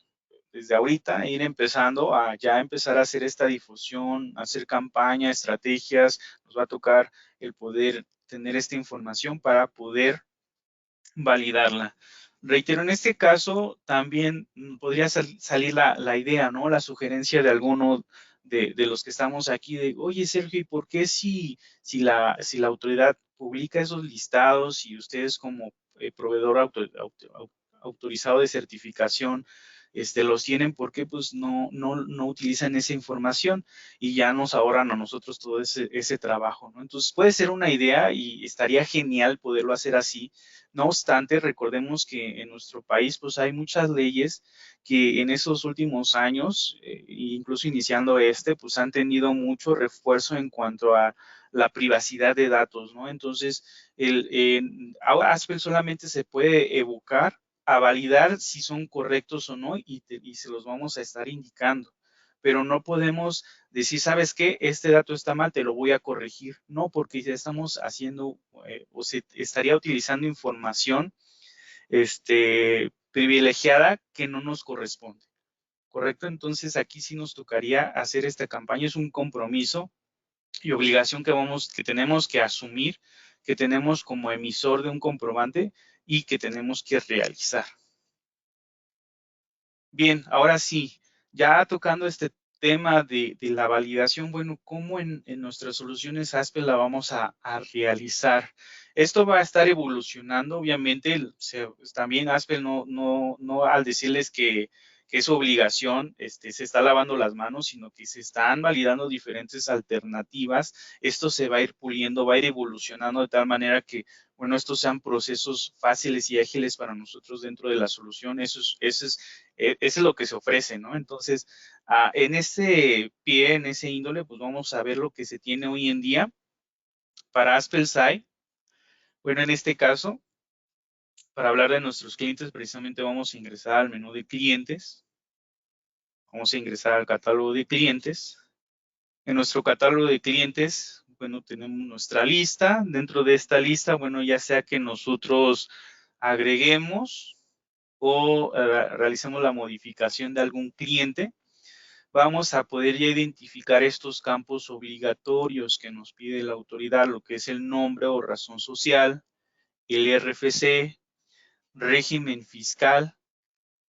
desde ahorita, ir empezando a ya empezar a hacer esta difusión, hacer campaña, estrategias, nos va a tocar el poder tener esta información para poder validarla. Reitero, en este caso también podría salir la idea, ¿no? La sugerencia de alguno de los que estamos aquí de, oye, Sergio, ¿y por qué si la autoridad publica esos listados y ustedes como proveedor autorizado de certificación los tienen, ¿por qué pues no utilizan esa información y ya nos ahorran a nosotros todo ese trabajo, ¿no? Entonces puede ser una idea y estaría genial poderlo hacer así. No obstante, recordemos que en nuestro país pues hay muchas leyes que en esos últimos años, incluso iniciando pues han tenido mucho refuerzo en cuanto a la privacidad de datos, ¿no? Entonces, Aspel solamente se puede evocar a validar si son correctos o no y se los vamos a estar indicando. Pero no podemos decir, ¿sabes qué? Este dato está mal, te lo voy a corregir. No, porque ya estamos haciendo o se estaría utilizando información privilegiada que no nos corresponde. ¿Correcto? Entonces aquí sí nos tocaría hacer esta campaña, es un compromiso y obligación que tenemos que asumir, que tenemos como emisor de un comprobante y que tenemos que realizar. Bien, ahora sí, Ya tocando este tema de la validación, bueno, ¿cómo en nuestras soluciones ASPE la vamos a realizar? Esto va a estar evolucionando, obviamente, también ASPE no al decirles que es obligación, se está lavando las manos, sino que se están validando diferentes alternativas. Esto se va a ir puliendo, va a ir evolucionando de tal manera que, bueno, estos sean procesos fáciles y ágiles para nosotros dentro de la solución. Eso es lo que se ofrece, ¿no? Entonces, en ese pie, en ese índole, pues vamos a ver lo que se tiene hoy en día para Aspelsai. Bueno, en este caso, para hablar de nuestros clientes, precisamente vamos a ingresar al menú de clientes. Vamos a ingresar al catálogo de clientes. En nuestro catálogo de clientes, bueno, tenemos nuestra lista. Dentro de esta lista, bueno, ya sea que nosotros agreguemos o realicemos la modificación de algún cliente, vamos a poder ya identificar estos campos obligatorios que nos pide la autoridad, lo que es el nombre o razón social, el RFC, régimen fiscal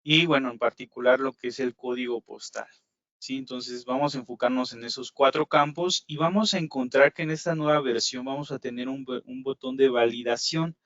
y, bueno, en particular lo que es el código postal. ¿Sí? Entonces vamos a enfocarnos en esos 4 campos y vamos a encontrar que en esta nueva versión vamos a tener un botón de validación.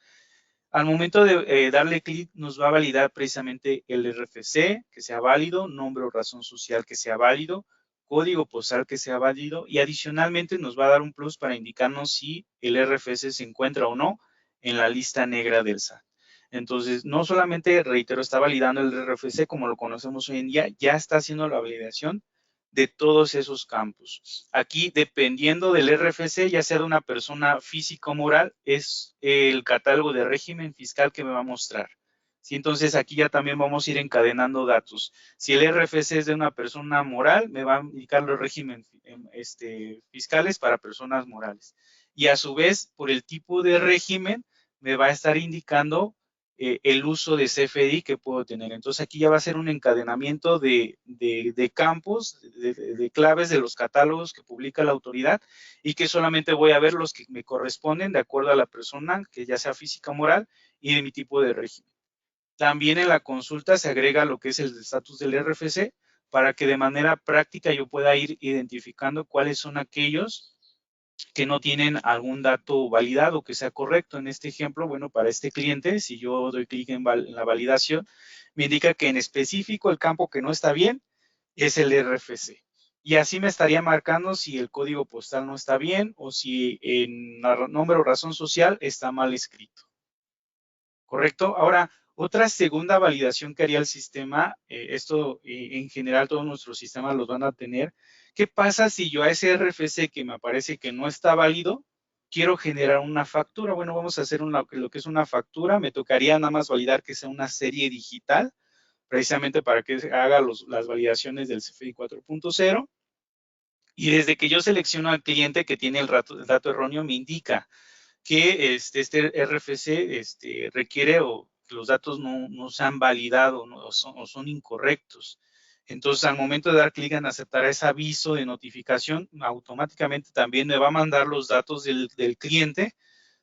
Al momento de darle clic nos va a validar precisamente el RFC, que sea válido, nombre o razón social que sea válido, código postal que sea válido y adicionalmente nos va a dar un plus para indicarnos si el RFC se encuentra o no en la lista negra del SAT. Entonces, no solamente, reitero, está validando el RFC como lo conocemos hoy en día, ya está haciendo la validación de todos esos campos. Aquí, dependiendo del RFC, ya sea de una persona física o moral, es el catálogo de régimen fiscal que me va a mostrar. ¿Sí? Entonces, aquí ya también vamos a ir encadenando datos. Si el RFC es de una persona moral, me va a indicar los regímenes fiscales para personas morales. Y a su vez, por el tipo de régimen, me va a estar indicando el uso de CFDI que puedo tener. Entonces aquí ya va a ser un encadenamiento de campos, de claves de los catálogos que publica la autoridad y que solamente voy a ver los que me corresponden de acuerdo a la persona, que ya sea física o moral, y de mi tipo de régimen. También en la consulta se agrega lo que es el estatus del RFC para que de manera práctica yo pueda ir identificando cuáles son aquellos que no tienen algún dato validado que sea correcto. En este ejemplo, bueno, para este cliente, si yo doy clic en la validación, me indica que en específico el campo que no está bien es el RFC. Y así me estaría marcando si el código postal no está bien o si en nombre o razón social está mal escrito. ¿Correcto? Ahora, otra segunda validación que haría el sistema, esto en general todos nuestros sistemas los van a tener. ¿Qué pasa si yo a ese RFC que me aparece que no está válido, quiero generar una factura? Bueno, vamos a hacer lo que es una factura. Me tocaría nada más validar que sea una serie digital, precisamente para que haga las validaciones del CFDI 4.0. Y desde que yo selecciono al cliente que tiene el dato erróneo, me indica que este RFC requiere o que los datos no se han validado, ¿no? o son incorrectos. Entonces, al momento de dar clic en aceptar ese aviso de notificación, automáticamente también me va a mandar los datos del cliente,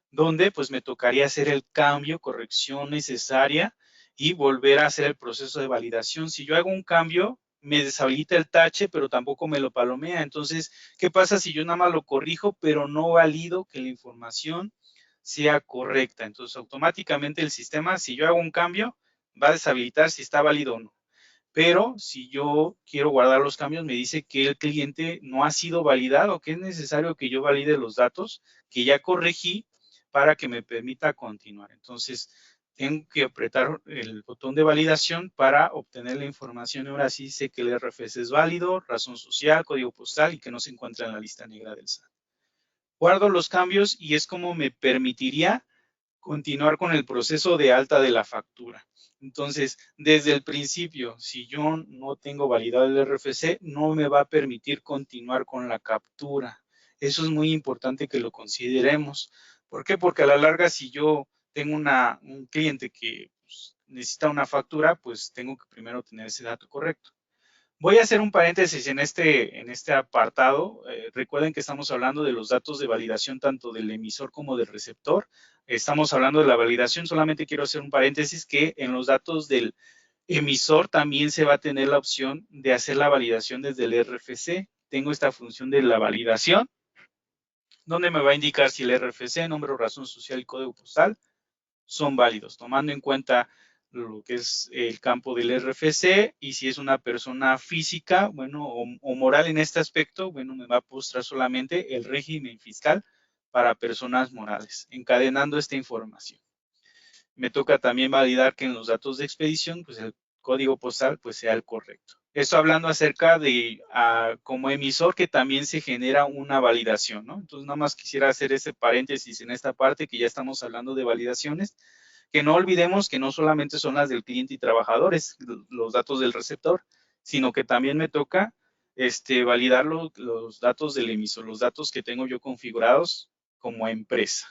donde pues me tocaría hacer el cambio, corrección necesaria y volver a hacer el proceso de validación. Si yo hago un cambio, me deshabilita el tache, pero tampoco me lo palomea. Entonces, ¿qué pasa si yo nada más lo corrijo, pero no valido que la información sea correcta? Entonces, automáticamente el sistema, si yo hago un cambio, va a deshabilitar si está válido o no. Pero si yo quiero guardar los cambios, me dice que el cliente no ha sido validado, que es necesario que yo valide los datos que ya corregí para que me permita continuar. Entonces, tengo que apretar el botón de validación para obtener la información. Ahora sí sé que el RFC es válido, razón social, código postal y que no se encuentra en la lista negra del SAT. Guardo los cambios y es como me permitiría continuar con el proceso de alta de la factura. Entonces, desde el principio, si yo no tengo validado el RFC, no me va a permitir continuar con la captura. Eso es muy importante que lo consideremos. ¿Por qué? Porque a la larga, si yo tengo un cliente que pues, necesita una factura, pues tengo que primero tener ese dato correcto. Voy a hacer un paréntesis en este apartado. Recuerden que estamos hablando de los datos de validación tanto del emisor como del receptor. Estamos hablando de la validación, solamente quiero hacer un paréntesis que en los datos del emisor también se va a tener la opción de hacer la validación desde el RFC. Tengo esta función de la validación, donde me va a indicar si el RFC, nombre o razón social y código postal son válidos, tomando en cuenta lo que es el campo del RFC y si es una persona física, bueno, o moral en este aspecto, bueno, me va a mostrar solamente el régimen fiscal para personas morales, encadenando esta información. Me toca también validar que en los datos de expedición, pues el código postal pues sea el correcto. Esto hablando acerca de como emisor que también se genera una validación, ¿no? Entonces nada más quisiera hacer ese paréntesis en esta parte que ya estamos hablando de validaciones, que no olvidemos que no solamente son las del cliente y trabajadores, los datos del receptor, sino que también me toca validar los datos del emisor, los datos que tengo yo configurados como empresa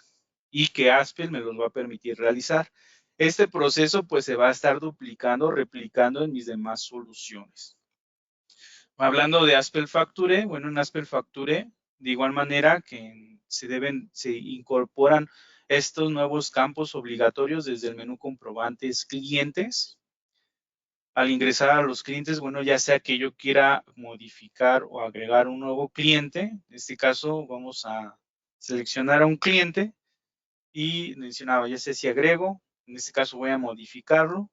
y que Aspel me los va a permitir realizar. Este proceso pues se va a estar duplicando, replicando en mis demás soluciones. Hablando de Aspel Facture, bueno, en Aspel Facture, de igual manera que se incorporan estos nuevos campos obligatorios desde el menú comprobantes clientes. Al ingresar a los clientes, bueno, ya sea que yo quiera modificar o agregar un nuevo cliente, en este caso vamos a seleccionar a un cliente y mencionaba, ya sé si agrego, en este caso voy a modificarlo,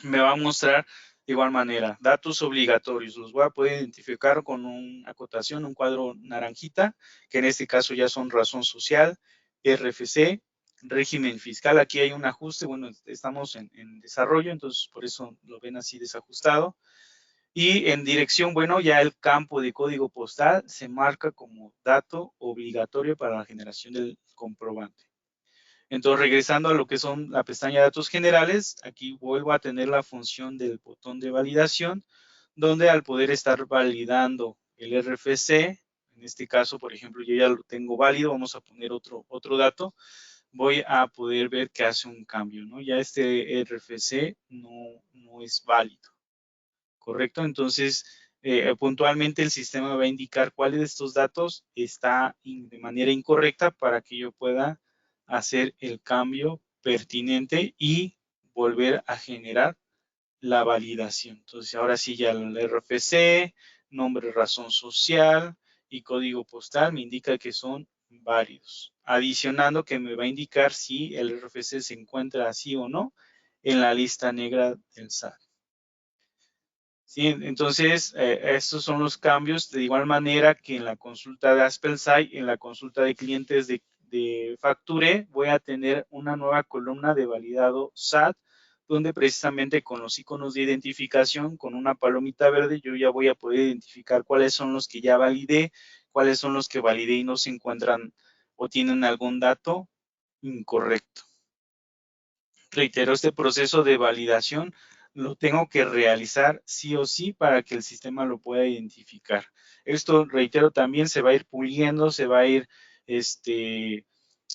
me va a mostrar de igual manera datos obligatorios, los voy a poder identificar con una acotación, un cuadro naranjita, que en este caso ya son razón social, RFC, régimen fiscal, aquí hay un ajuste, bueno, estamos en desarrollo, entonces por eso lo ven así desajustado. Y en dirección, bueno, ya el campo de código postal se marca como dato obligatorio para la generación del comprobante. Entonces, regresando a lo que son la pestaña de datos generales, aquí vuelvo a tener la función del botón de validación, donde al poder estar validando el RFC, en este caso, por ejemplo, yo ya lo tengo válido, vamos a poner otro dato, voy a poder ver que hace un cambio, ¿no? Ya este RFC no es válido, ¿correcto? Entonces, puntualmente el sistema va a indicar cuál de estos datos está de manera incorrecta para que yo pueda hacer el cambio pertinente y volver a generar la validación. Entonces, ahora sí ya el RFC, nombre, razón social y código postal me indica que son válidos. Adicionando que me va a indicar si el RFC se encuentra así o no en la lista negra del SAT. Sí, entonces, estos son los cambios de igual manera que en la consulta de Aspelsai, en la consulta de clientes de Facture, voy a tener una nueva columna de validado SAT, donde precisamente con los iconos de identificación, con una palomita verde, yo ya voy a poder identificar cuáles son los que ya validé, cuáles son los que validé y no se encuentran o tienen algún dato incorrecto. Reitero, este proceso de validación lo tengo que realizar sí o sí para que el sistema lo pueda identificar. Esto, reitero, también se va a ir puliendo, se va a ir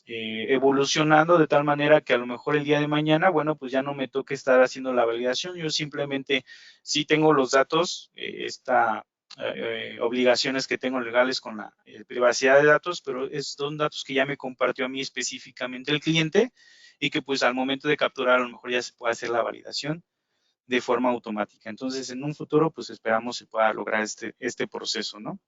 evolucionando de tal manera que a lo mejor el día de mañana, bueno, pues ya no me toque estar haciendo la validación, yo simplemente sí tengo los datos, obligaciones que tengo legales con la privacidad de datos, pero son datos que ya me compartió a mí específicamente el cliente y que pues al momento de capturar a lo mejor ya se puede hacer la validación de forma automática. Entonces, en un futuro, pues esperamos se pueda lograr este proceso, ¿no?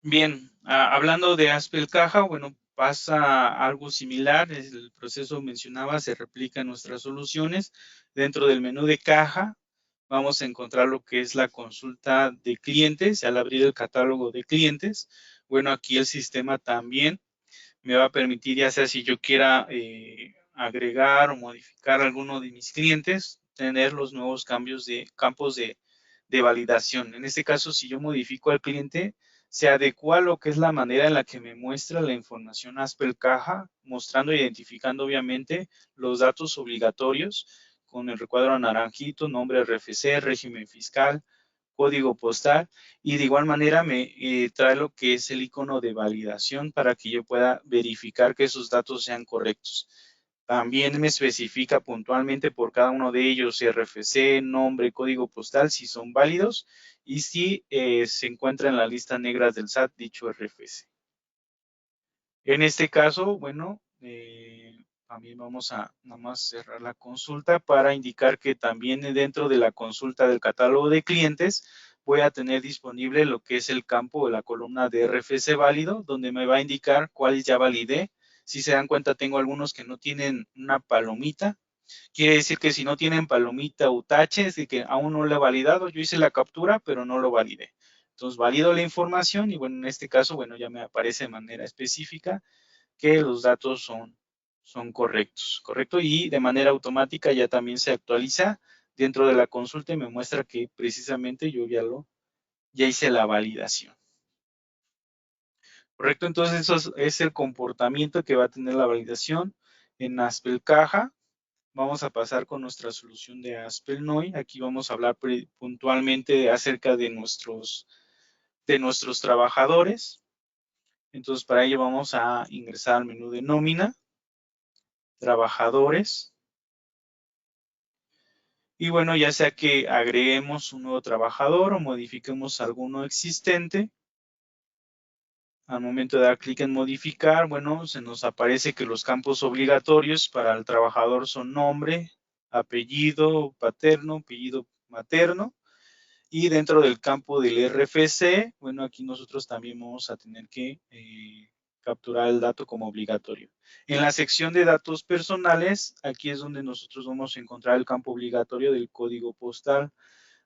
Bien, hablando de Aspel Caja, bueno, pasa algo similar, el proceso mencionaba, se replica en nuestras soluciones. Dentro del menú de caja vamos a encontrar lo que es la consulta de clientes, al abrir el catálogo de clientes. Bueno, aquí el sistema también me va a permitir, ya sea si yo quiera agregar o modificar alguno de mis clientes, tener los nuevos cambios de campos de validación. En este caso, si yo modifico al cliente, se adecua a lo que es la manera en la que me muestra la información Aspel Caja, mostrando e identificando obviamente los datos obligatorios con el recuadro naranjito, nombre RFC, régimen fiscal, código postal y de igual manera me trae lo que es el icono de validación para que yo pueda verificar que esos datos sean correctos. También me especifica puntualmente por cada uno de ellos RFC, nombre, código postal, si son válidos y si se encuentra en la lista negra del SAT dicho RFC. En este caso, bueno, también vamos a nada más cerrar la consulta para indicar que también dentro de la consulta del catálogo de clientes voy a tener disponible lo que es el campo de la columna de RFC válido, donde me va a indicar cuáles ya validé. Si se dan cuenta, tengo algunos que no tienen una palomita. Quiere decir que si no tienen palomita o tache, es decir que aún no lo he validado. Yo hice la captura, pero no lo validé. Entonces, valido la información y bueno, en este caso, bueno, ya me aparece de manera específica que los datos son correctos, ¿correcto? Y de manera automática ya también se actualiza dentro de la consulta y me muestra que precisamente yo ya hice la validación. ¿Correcto? Entonces eso es el comportamiento que va a tener la validación en Aspel Caja. Vamos a pasar con nuestra solución de Aspel NOI. Aquí vamos a hablar puntualmente acerca de nuestros trabajadores. Entonces para ello vamos a ingresar al menú de nómina, trabajadores. Y bueno, ya sea que agreguemos un nuevo trabajador o modifiquemos alguno existente, al momento de dar clic en modificar, bueno, se nos aparece que los campos obligatorios para el trabajador son nombre, apellido paterno, apellido materno. Y dentro del campo del RFC, bueno, aquí nosotros también vamos a tener que capturar el dato como obligatorio. En la sección de datos personales, aquí es donde nosotros vamos a encontrar el campo obligatorio del código postal.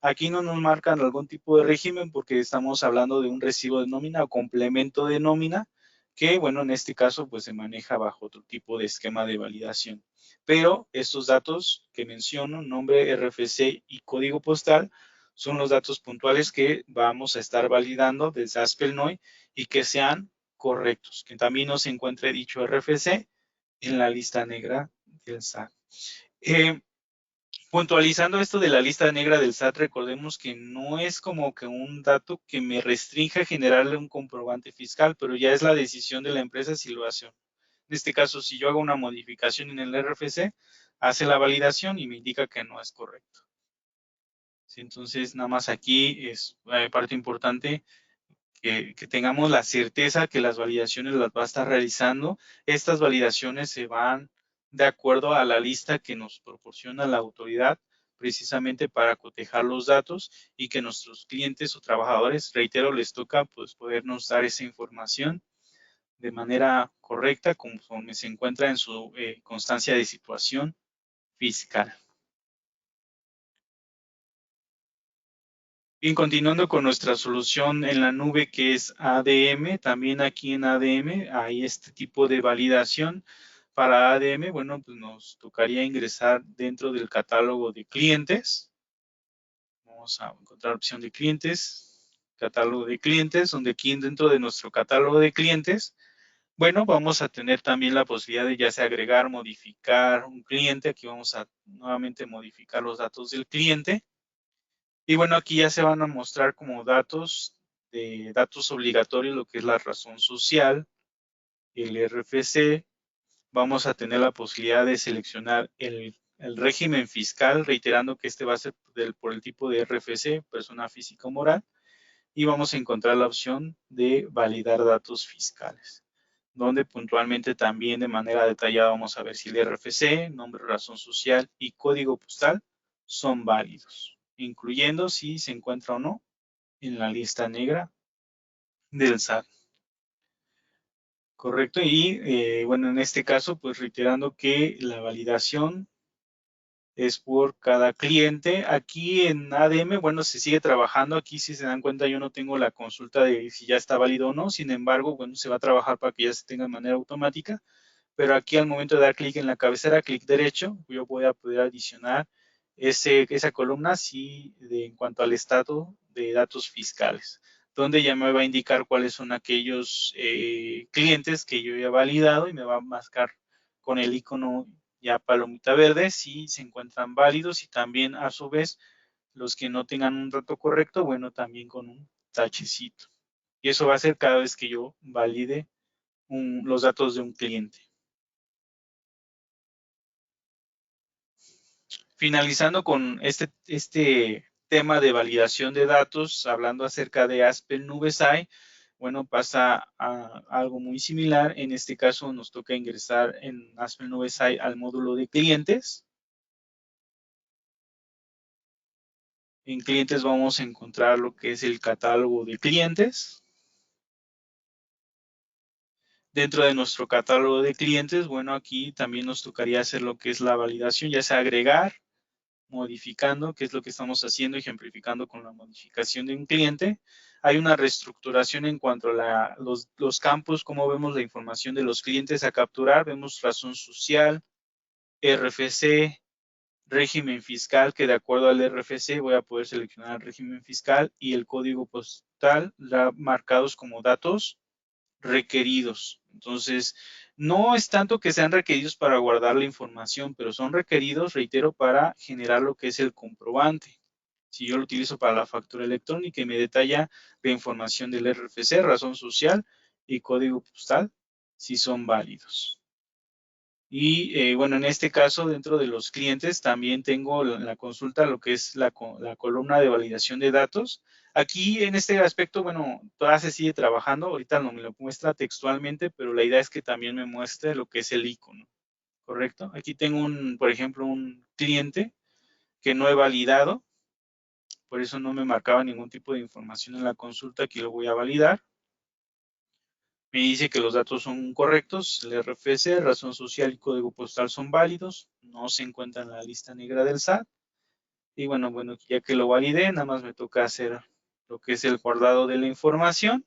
Aquí no nos marcan algún tipo de régimen porque estamos hablando de un recibo de nómina o complemento de nómina que, bueno, en este caso pues se maneja bajo otro tipo de esquema de validación. Pero estos datos que menciono, nombre, RFC y código postal, son los datos puntuales que vamos a estar validando desde Aspel NOI y que sean correctos, que también no se encuentre dicho RFC en la lista negra del SAT. Puntualizando esto de la lista negra del SAT, recordemos que no es como que un dato que me restrinja generarle un comprobante fiscal, pero ya es la decisión de la empresa si lo hace o no. En este caso, si yo hago una modificación en el RFC, hace la validación y me indica que no es correcto. Entonces, nada más aquí es parte importante que tengamos la certeza que las validaciones las va a estar realizando. Estas validaciones se van de acuerdo a la lista que nos proporciona la autoridad precisamente para cotejar los datos y que nuestros clientes o trabajadores, reitero, les toca pues podernos dar esa información de manera correcta conforme se encuentra en su constancia de situación fiscal. Bien, continuando con nuestra solución en la nube que es ADM, también aquí en ADM hay este tipo de validación. Para ADM, bueno, pues nos tocaría ingresar dentro del catálogo de clientes. Vamos a encontrar opción de clientes, catálogo de clientes, donde aquí dentro de nuestro catálogo de clientes, bueno, vamos a tener también la posibilidad de ya sea agregar, modificar un cliente. Aquí vamos a nuevamente modificar los datos del cliente. Y bueno, aquí ya se van a mostrar como datos obligatorios, lo que es la razón social, el RFC. Vamos a tener la posibilidad de seleccionar el régimen fiscal, reiterando que este va a ser por el tipo de RFC, persona física o moral. Y vamos a encontrar la opción de validar datos fiscales, donde puntualmente también de manera detallada vamos a ver si el RFC, nombre, razón social y código postal son válidos, incluyendo si se encuentra o no en la lista negra del SAT. Correcto. Y bueno, en este caso, pues reiterando que la validación es por cada cliente. Aquí en ADM, bueno, se sigue trabajando. Aquí, si se dan cuenta, yo no tengo la consulta de si ya está válido o no. Sin embargo, bueno, se va a trabajar para que ya se tenga de manera automática. Pero aquí al momento de dar clic en la cabecera, clic derecho, yo voy a poder adicionar esa columna en cuanto al estado de datos fiscales, donde ya me va a indicar cuáles son aquellos clientes que yo ya he validado y me va a marcar con el icono ya palomita verde si se encuentran válidos y también a su vez los que no tengan un dato correcto, bueno, también con un tachecito. Y eso va a ser cada vez que yo valide los datos de un cliente. Finalizando con este tema de validación de datos, hablando acerca de Aspel NubeSci, bueno, pasa a algo muy similar. En este caso nos toca ingresar en Aspel Nubesci al módulo de clientes. En clientes vamos a encontrar lo que es el catálogo de clientes. Dentro de nuestro catálogo de clientes, bueno, aquí también nos tocaría hacer lo que es la validación, ya sea agregar, modificando, que es lo que estamos haciendo, ejemplificando con la modificación de un cliente. Hay una reestructuración en cuanto a los campos, como vemos la información de los clientes a capturar. Vemos razón social, RFC, régimen fiscal, que de acuerdo al RFC voy a poder seleccionar el régimen fiscal y el código postal marcados como datos requeridos. Entonces, no es tanto que sean requeridos para guardar la información, pero son requeridos, reitero, para generar lo que es el comprobante. Si yo lo utilizo para la factura electrónica y me detalla la información del RFC, razón social y código postal, si son válidos. Y bueno, en este caso, dentro de los clientes, también tengo en la consulta lo que es la columna de validación de datos. Aquí, en este aspecto, bueno, todavía se sigue trabajando. Ahorita no me lo muestra textualmente, pero la idea es que también me muestre lo que es el icono, ¿correcto? Aquí tengo, por ejemplo, un cliente que no he validado, por eso no me marcaba ningún tipo de información en la consulta. Aquí lo voy a validar. Me dice que los datos son correctos, el RFC, razón social y código postal son válidos, no se encuentra en la lista negra del SAT. Y bueno, ya que lo validé, nada más me toca hacer lo que es el guardado de la información.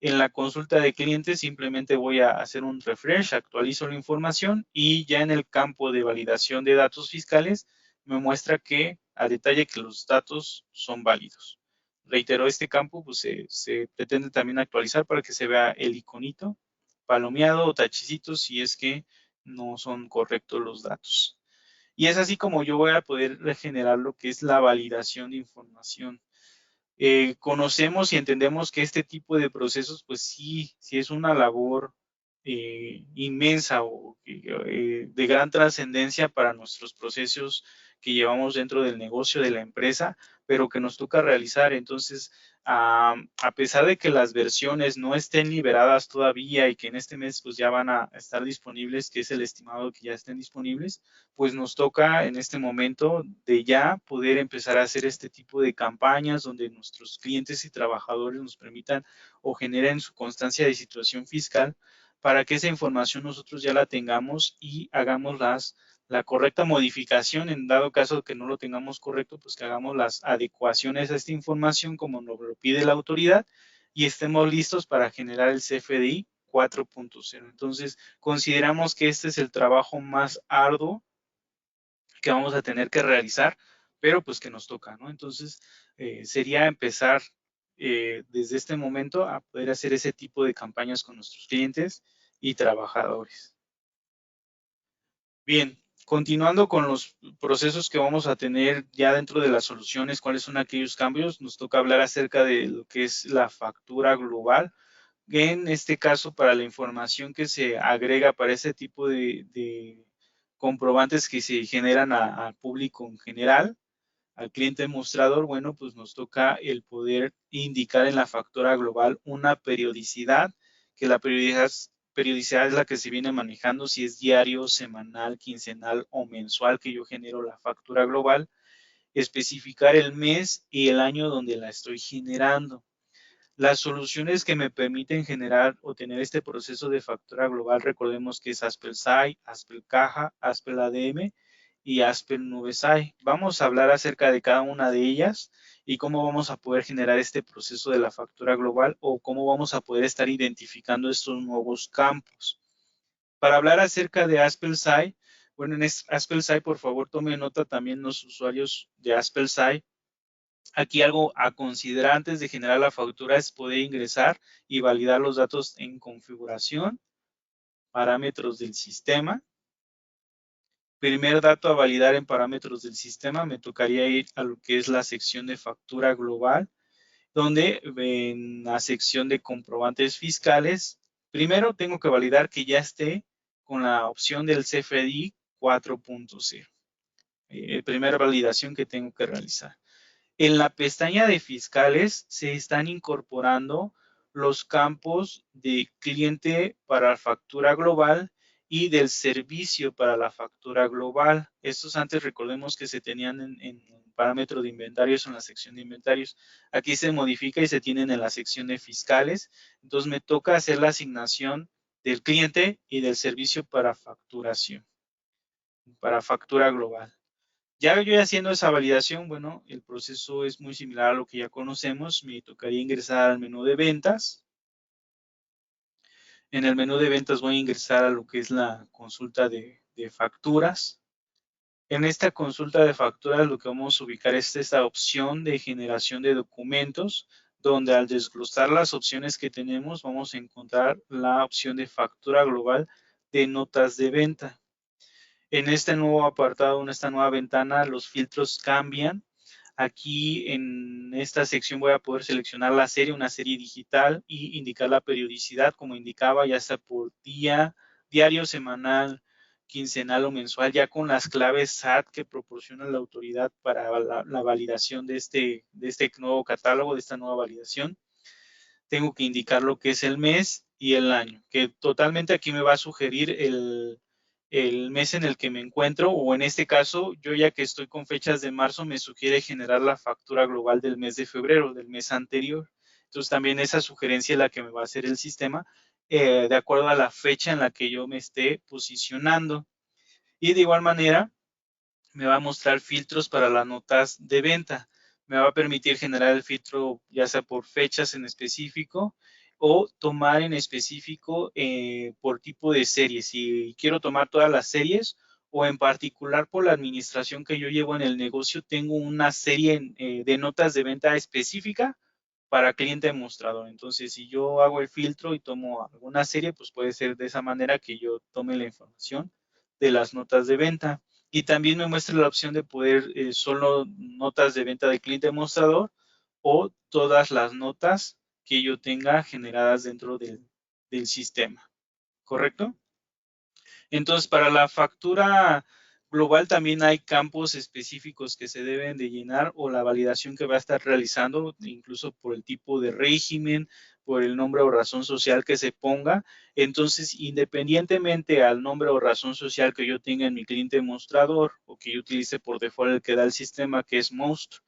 En la consulta de clientes simplemente voy a hacer un refresh, actualizo la información y ya en el campo de validación de datos fiscales me muestra que a detalle que los datos son válidos. Reitero, este campo pues, se pretende también actualizar para que se vea el iconito palomeado o tachicito si es que no son correctos los datos. Y es así como yo voy a poder regenerar lo que es la validación de información. Conocemos y entendemos que este tipo de procesos, pues sí es una labor inmensa o de gran trascendencia para nuestros procesos que llevamos dentro del negocio de la empresa, pero que nos toca realizar. Entonces, a pesar de que las versiones no estén liberadas todavía y que en este mes pues ya van a estar disponibles, que es el estimado que ya estén disponibles, pues nos toca en este momento de ya poder empezar a hacer este tipo de campañas donde nuestros clientes y trabajadores nos permitan o generen su constancia de situación fiscal para que esa información nosotros ya la tengamos y hagamos la correcta modificación. En dado caso que no lo tengamos correcto, pues que hagamos las adecuaciones a esta información como nos lo pide la autoridad y estemos listos para generar el CFDI 4.0. Entonces, consideramos que este es el trabajo más arduo que vamos a tener que realizar, pero pues que nos toca, ¿no? Entonces, sería empezar desde este momento a poder hacer ese tipo de campañas con nuestros clientes y trabajadores. Bien, continuando con los procesos que vamos a tener ya dentro de las soluciones, cuáles son aquellos cambios, nos toca hablar acerca de lo que es la factura global. En este caso, para la información que se agrega para ese tipo de comprobantes que se generan al público en general, al cliente mostrador, bueno, pues nos toca el poder indicar en la factura global una periodicidad, que la periodicidad es la que se viene manejando, si es diario, semanal, quincenal o mensual que yo genero la factura global, especificar el mes y el año donde la estoy generando. Las soluciones que me permiten generar o tener este proceso de factura global, recordemos que es Aspel SAI, Aspel Caja, Aspel ADM y Aspel Nubesci. Vamos a hablar acerca de cada una de ellas y cómo vamos a poder generar este proceso de la factura global o cómo vamos a poder estar identificando estos nuevos campos. Para hablar acerca de Aspel SAI, bueno, en Aspel SAI, por favor, tome nota también los usuarios de Aspel SAI. Aquí algo a considerar antes de generar la factura es poder ingresar y validar los datos en configuración, parámetros del sistema. Primer dato a validar en parámetros del sistema, me tocaría ir a lo que es la sección de factura global, donde en la sección de comprobantes fiscales, primero tengo que validar que ya esté con la opción del CFDI 4.0. Primera validación que tengo que realizar. En la pestaña de fiscales se están incorporando los campos de cliente para factura global y del servicio para la factura global. Estos antes recordemos que se tenían en parámetro de inventarios o en la sección de inventarios. Aquí se modifica y se tienen en la sección de fiscales. Entonces me toca hacer la asignación del cliente y del servicio para facturación, para factura global. Ya yo haciendo esa validación, bueno, el proceso es muy similar a lo que ya conocemos. Me tocaría ingresar al menú de ventas. En el menú de ventas voy a ingresar a lo que es la consulta de facturas. En esta consulta de facturas lo que vamos a ubicar es esta opción de generación de documentos, donde al desglosar las opciones que tenemos vamos a encontrar la opción de factura global de notas de venta. En este nuevo apartado, en esta nueva ventana, los filtros cambian. Aquí en esta sección voy a poder seleccionar la serie, una serie digital, y indicar la periodicidad, como indicaba, ya sea por día, diario, semanal, quincenal o mensual, ya con las claves SAT que proporciona la autoridad para la validación de este nuevo catálogo, de esta nueva validación. Tengo que indicar lo que es el mes y el año, que totalmente aquí me va a sugerir el mes en el que me encuentro, o en este caso, yo ya que estoy con fechas de marzo, me sugiere generar la factura global del mes de febrero, del mes anterior. Entonces también esa sugerencia es la que me va a hacer el sistema, de acuerdo a la fecha en la que yo me esté posicionando. Y de igual manera, me va a mostrar filtros para las notas de venta. Me va a permitir generar el filtro ya sea por fechas en específico o tomar en específico por tipo de serie. Si quiero tomar todas las series o en particular por la administración que yo llevo en el negocio, tengo una serie de notas de venta específica para cliente demostrador. Entonces, si yo hago el filtro y tomo alguna serie, pues puede ser de esa manera que yo tome la información de las notas de venta. Y también me muestra la opción de poder solo notas de venta de cliente demostrador o todas las notas que yo tenga generadas dentro del sistema. ¿Correcto? Entonces, para la factura global también hay campos específicos que se deben de llenar o la validación que va a estar realizando, incluso por el tipo de régimen, por el nombre o razón social que se ponga. Entonces, independientemente al nombre o razón social que yo tenga en mi cliente mostrador o que yo utilice por default el que da el sistema, que es most,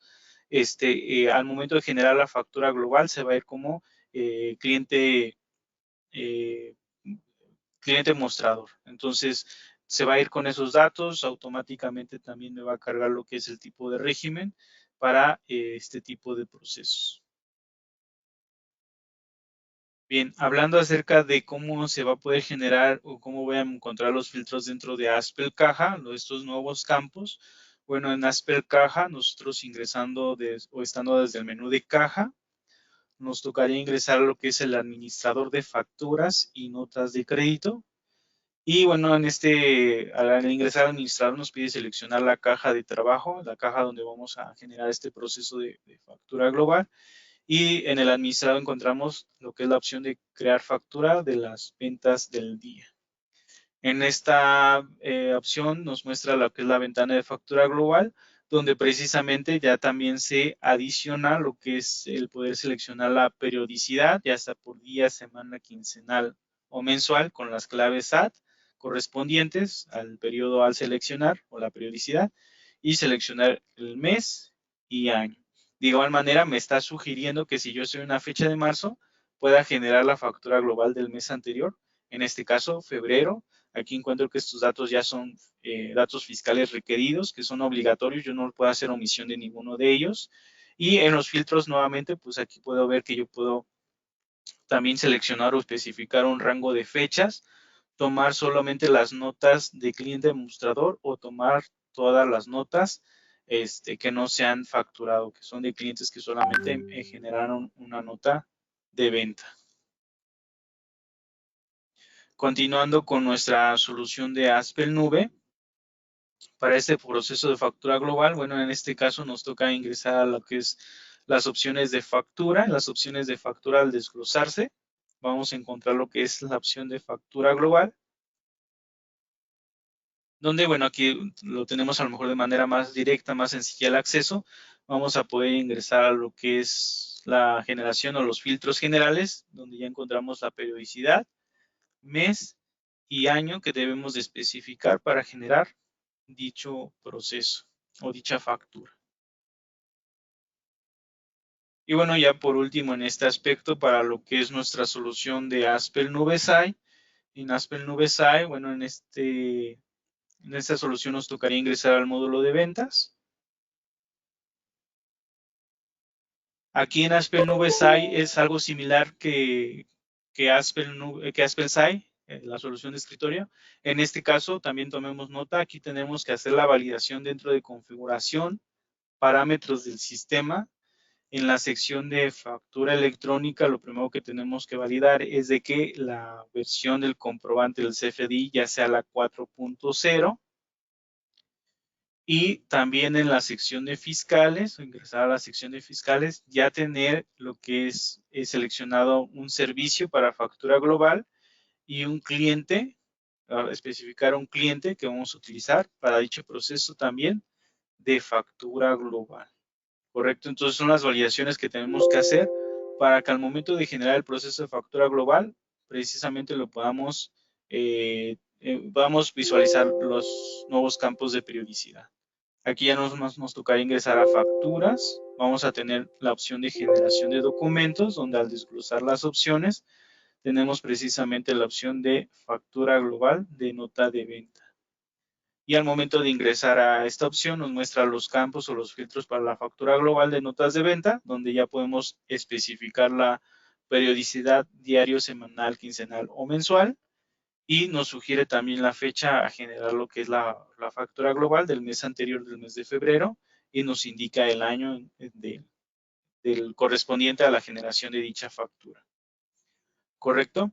al momento de generar la factura global se va a ir como cliente eh, cliente mostrador. Entonces, se va a ir con esos datos, automáticamente también me va a cargar lo que es el tipo de régimen para este tipo de procesos. Bien, hablando acerca de cómo se va a poder generar o cómo voy a encontrar los filtros dentro de Aspel Caja, estos nuevos campos. Bueno, en Aspel Caja, nosotros ingresando o estando desde el menú de caja, nos tocaría ingresar lo que es el administrador de facturas y notas de crédito. Y bueno, al ingresar al administrador nos pide seleccionar la caja de trabajo, la caja donde vamos a generar este proceso de factura global. Y en el administrador encontramos lo que es la opción de crear factura de las ventas del día. En esta opción nos muestra lo que es la ventana de factura global, donde precisamente ya también se adiciona lo que es el poder seleccionar la periodicidad, ya sea por día, semana, quincenal o mensual, con las claves SAT correspondientes al periodo al seleccionar o la periodicidad, y seleccionar el mes y año. De igual manera, me está sugiriendo que si yo estoy en una fecha de marzo, pueda generar la factura global del mes anterior, en este caso febrero. Aquí encuentro que estos datos ya son datos fiscales requeridos, que son obligatorios, yo no puedo hacer omisión de ninguno de ellos. Y en los filtros nuevamente, pues aquí puedo ver que yo puedo también seleccionar o especificar un rango de fechas, tomar solamente las notas de cliente demostrador o tomar todas las notas que no se han facturado, que son de clientes que solamente generaron una nota de venta. Continuando con nuestra solución de Aspel Nube, para este proceso de factura global, bueno, en este caso nos toca ingresar a lo que es las opciones de factura. Las opciones de factura al desglosarse, vamos a encontrar lo que es la opción de factura global, donde, bueno, aquí lo tenemos a lo mejor de manera más directa, más sencilla el acceso. Vamos a poder ingresar a lo que es la generación o los filtros generales, donde ya encontramos la periodicidad, mes y año que debemos de especificar para generar dicho proceso o dicha factura. Y bueno, ya por último en este aspecto, para lo que es nuestra solución de Aspel Nubesci, en Aspel Nubesci, bueno, en esta solución nos tocaría ingresar al módulo de ventas. Aquí en Aspel Nubesci es algo similar que Aspel Sci, la solución de escritorio. En este caso, también tomemos nota, aquí tenemos que hacer la validación dentro de configuración, parámetros del sistema. En la sección de factura electrónica, lo primero que tenemos que validar es de que la versión del comprobante del CFDI ya sea la 4.0. Y también en la sección de fiscales, o ingresar a la sección de fiscales, ya tener lo que es seleccionado un servicio para factura global y un cliente, especificar un cliente que vamos a utilizar para dicho proceso también de factura global. ¿Correcto? Entonces son las validaciones que tenemos que hacer para que al momento de generar el proceso de factura global, precisamente lo podamos visualizar los nuevos campos de periodicidad. Aquí ya nos tocará ingresar a facturas. Vamos a tener la opción de generación de documentos, donde al desglosar las opciones, tenemos precisamente la opción de factura global de nota de venta. Y al momento de ingresar a esta opción, nos muestra los campos o los filtros para la factura global de notas de venta, donde ya podemos especificar la periodicidad diario, semanal, quincenal o mensual. Y nos sugiere también la fecha a generar lo que es la factura global del mes anterior, del mes de febrero, y nos indica el año del correspondiente a la generación de dicha factura. ¿Correcto?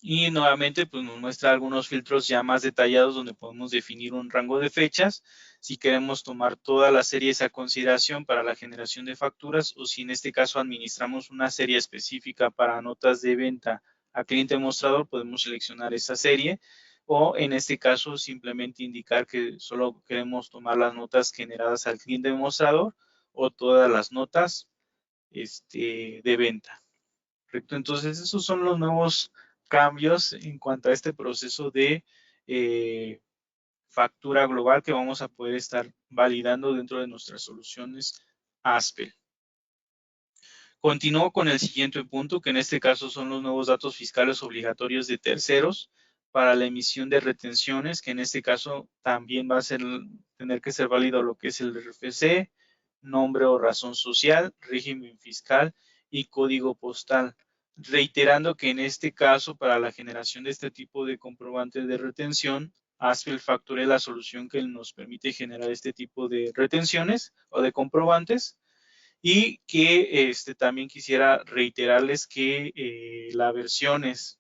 Y nuevamente pues nos muestra algunos filtros ya más detallados donde podemos definir un rango de fechas, si queremos tomar todas las series a consideración para la generación de facturas o si en este caso administramos una serie específica para notas de venta a cliente mostrador, podemos seleccionar esa serie o en este caso simplemente indicar que solo queremos tomar las notas generadas al cliente mostrador o todas las notas de venta. ¿Correcto? Entonces esos son los nuevos cambios en cuanto a este proceso de factura global que vamos a poder estar validando dentro de nuestras soluciones Aspel. Continúo con el siguiente punto, que en este caso son los nuevos datos fiscales obligatorios de terceros para la emisión de retenciones, que en este caso también va a tener que ser válido lo que es el RFC, nombre o razón social, régimen fiscal y código postal. Reiterando que en este caso, para la generación de este tipo de comprobantes de retención, Aspel Factor es la solución que nos permite generar este tipo de retenciones o de comprobantes. Y que también quisiera reiterarles que las versiones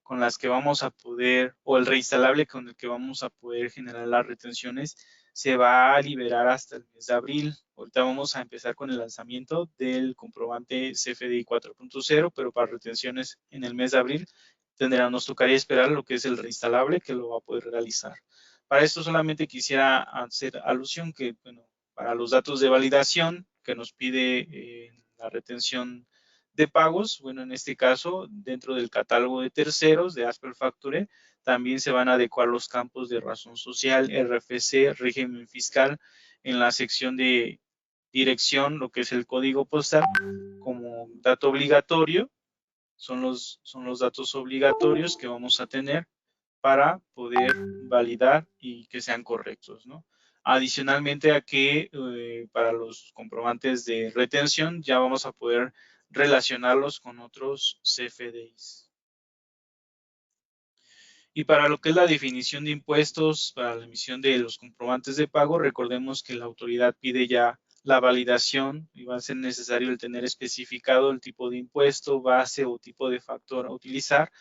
con las que vamos a poder, o el reinstalable con el que vamos a poder generar las retenciones, se va a liberar hasta el mes de abril. Ahorita vamos a empezar con el lanzamiento del comprobante CFDI 4.0, pero para retenciones en el mes de abril nos tocaría esperar lo que es el reinstalable que lo va a poder realizar. Para esto solamente quisiera hacer alusión que, bueno, para los datos de validación que nos pide la retención de pagos, bueno, en este caso, dentro del catálogo de terceros de Aspel Facture, también se van a adecuar los campos de razón social, RFC, régimen fiscal, en la sección de dirección, lo que es el código postal, como dato obligatorio, son los datos obligatorios que vamos a tener para poder validar y que sean correctos, ¿no? Adicionalmente a que para los comprobantes de retención ya vamos a poder relacionarlos con otros CFDIs. Y para lo que es la definición de impuestos para la emisión de los comprobantes de pago, recordemos que la autoridad pide ya la validación y va a ser necesario el tener especificado el tipo de impuesto, base o tipo de factor a utilizar,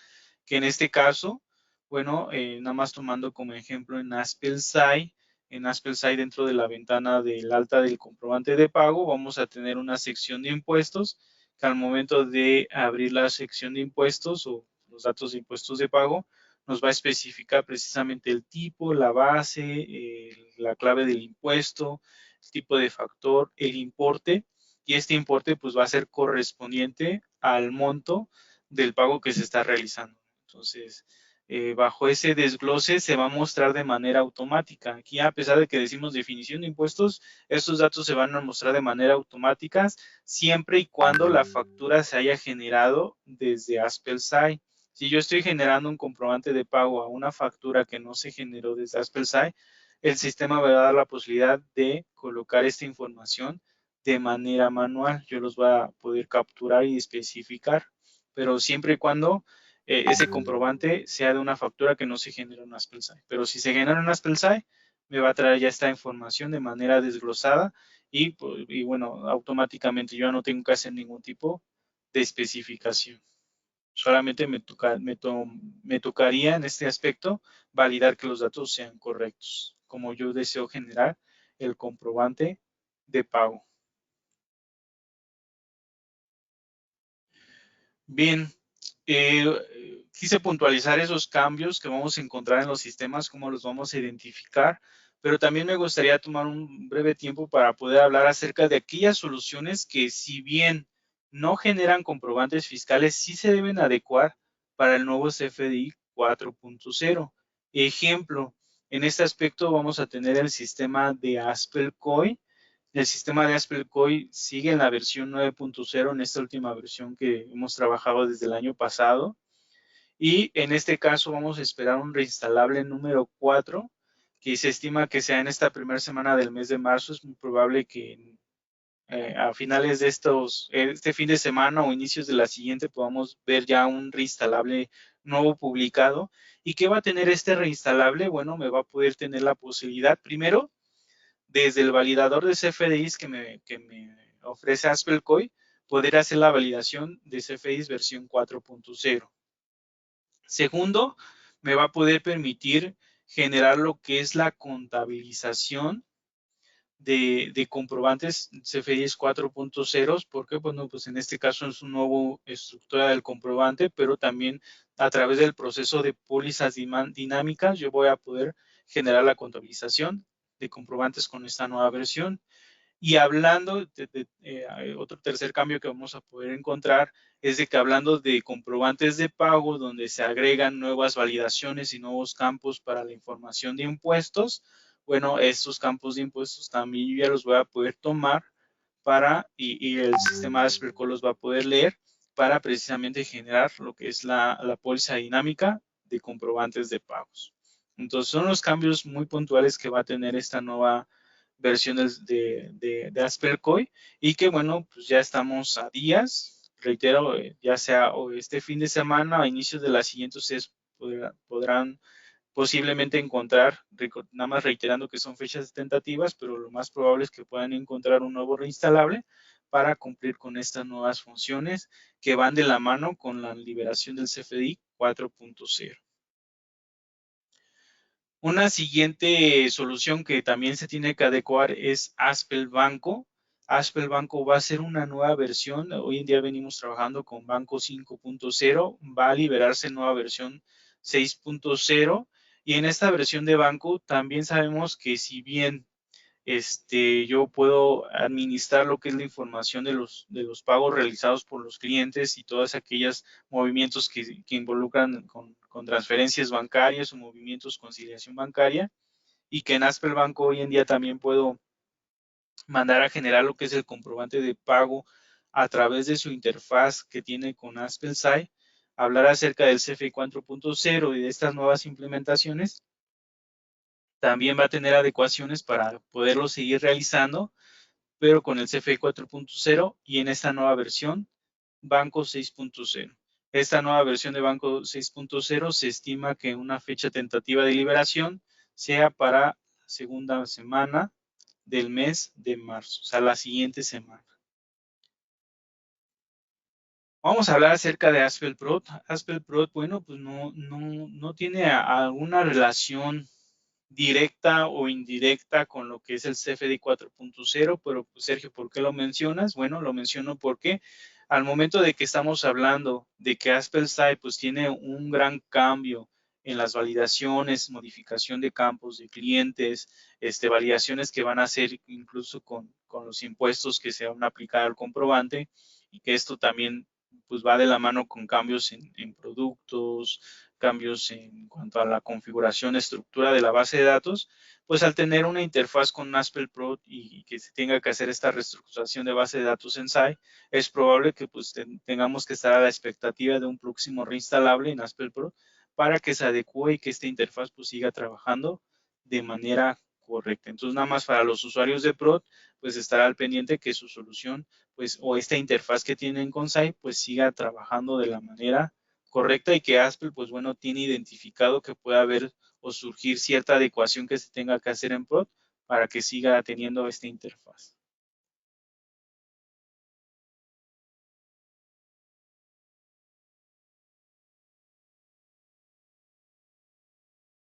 que en este caso, bueno, nada más tomando como ejemplo en Aspel Sci, dentro de la ventana del alta del comprobante de pago, vamos a tener una sección de impuestos que al momento de abrir la sección de impuestos o los datos de impuestos de pago, nos va a especificar precisamente el tipo, la base, la clave del impuesto, el tipo de factor, el importe y este importe pues va a ser correspondiente al monto del pago que se está realizando. Entonces, bajo ese desglose se va a mostrar de manera automática. Aquí, a pesar de que decimos definición de impuestos, estos datos se van a mostrar de manera automática siempre y cuando la factura se haya generado desde AspelSci. Si yo estoy generando un comprobante de pago a una factura que no se generó desde AspelSci, el sistema va a dar la posibilidad de colocar esta información de manera manual. Yo los voy a poder capturar y especificar, pero siempre y cuando ese comprobante sea de una factura que no se generó en AspelSci. Pero si se genera en AspelSci, me va a traer ya esta información de manera desglosada y bueno, automáticamente yo no tengo que hacer ningún tipo de especificación. Solamente me tocaría en este aspecto validar que los datos sean correctos, como yo deseo generar el comprobante de pago. Bien, quise puntualizar esos cambios que vamos a encontrar en los sistemas, cómo los vamos a identificar, pero también me gustaría tomar un breve tiempo para poder hablar acerca de aquellas soluciones que, si bien no generan comprobantes fiscales, sí se deben adecuar para el nuevo CFDI 4.0. Ejemplo, en este aspecto vamos a tener el sistema de AspelCOI. El sistema de AspelCOI sigue en la versión 9.0, en esta última versión que hemos trabajado desde el año pasado. Y en este caso vamos a esperar un reinstalable número 4, que se estima que sea en esta primera semana del mes de marzo. Es muy probable que a finales de este fin de semana o inicios de la siguiente podamos ver ya un reinstalable nuevo publicado. ¿Y qué va a tener este reinstalable? Bueno, me va a poder tener la posibilidad, primero, desde el validador de CFDIs que me ofrece AspelCOI, poder hacer la validación de CFDIs versión 4.0. Segundo, me va a poder permitir generar lo que es la contabilización de comprobantes CFDIs 4.0. Porque bueno, pues en este caso es una nueva estructura del comprobante, pero también a través del proceso de pólizas dinámicas yo voy a poder generar la contabilización de comprobantes con esta nueva versión. Y hablando otro tercer cambio que vamos a poder encontrar es de que, hablando de comprobantes de pago donde se agregan nuevas validaciones y nuevos campos para la información de impuestos, bueno, estos campos de impuestos también yo ya los voy a poder tomar y el sistema de AspelCOI los va a poder leer para precisamente generar lo que es la póliza dinámica de comprobantes de pagos. Entonces son los cambios muy puntuales que va a tener esta nueva versión de AspelCOI, y que bueno, pues ya estamos a días, reitero, ya sea o este fin de semana o a inicios de la siguiente, ustedes podrán posiblemente encontrar, nada más reiterando que son fechas tentativas, pero lo más probable es que puedan encontrar un nuevo reinstalable para cumplir con estas nuevas funciones que van de la mano con la liberación del CFDI 4.0. Una siguiente solución que también se tiene que adecuar es Aspel Banco. Aspel Banco va a ser una nueva versión. Hoy en día venimos trabajando con Banco 5.0. Va a liberarse nueva versión 6.0. Y en esta versión de Banco también sabemos que, si bien yo puedo administrar lo que es la información de los pagos realizados por los clientes y todos aquellos movimientos que involucran con transferencias bancarias o movimientos con conciliación bancaria, y que en Aspel Banco hoy en día también puedo mandar a generar lo que es el comprobante de pago a través de su interfaz que tiene con AspelSci. Hablar acerca del CFDI 4.0 y de estas nuevas implementaciones también va a tener adecuaciones para poderlo seguir realizando, pero con el CFDI 4.0 y en esta nueva versión, Banco 6.0. Esta nueva versión de Banco 6.0 se estima que una fecha tentativa de liberación sea para la segunda semana del mes de marzo, o sea, la siguiente semana. Vamos a hablar acerca de AspelProt. AspelProt, bueno, pues no tiene alguna relación directa o indirecta con lo que es el CFDI 4.0, pero pues, Sergio, ¿por qué lo mencionas? Bueno, lo menciono porque al momento de que estamos hablando de que AspelSci pues tiene un gran cambio en las validaciones, modificación de campos de clientes, validaciones que van a hacer incluso con los impuestos que se van a aplicar al comprobante, y que esto también pues va de la mano con cambios en productos, cambios en cuanto a la configuración, estructura de la base de datos. Pues al tener una interfaz con Aspel Pro y que se tenga que hacer esta reestructuración de base de datos en SAI, es probable que pues tengamos que estar a la expectativa de un próximo reinstalable en Aspel Pro para que se adecue y que esta interfaz pues siga trabajando de manera correcta. Entonces, nada más para los usuarios de Prod, pues estará al pendiente que su solución, pues, o esta interfaz que tienen con SAI, pues siga trabajando de la manera correcta, y que Aspel, pues bueno, tiene identificado que pueda haber o surgir cierta adecuación que se tenga que hacer en Prod para que siga teniendo esta interfaz.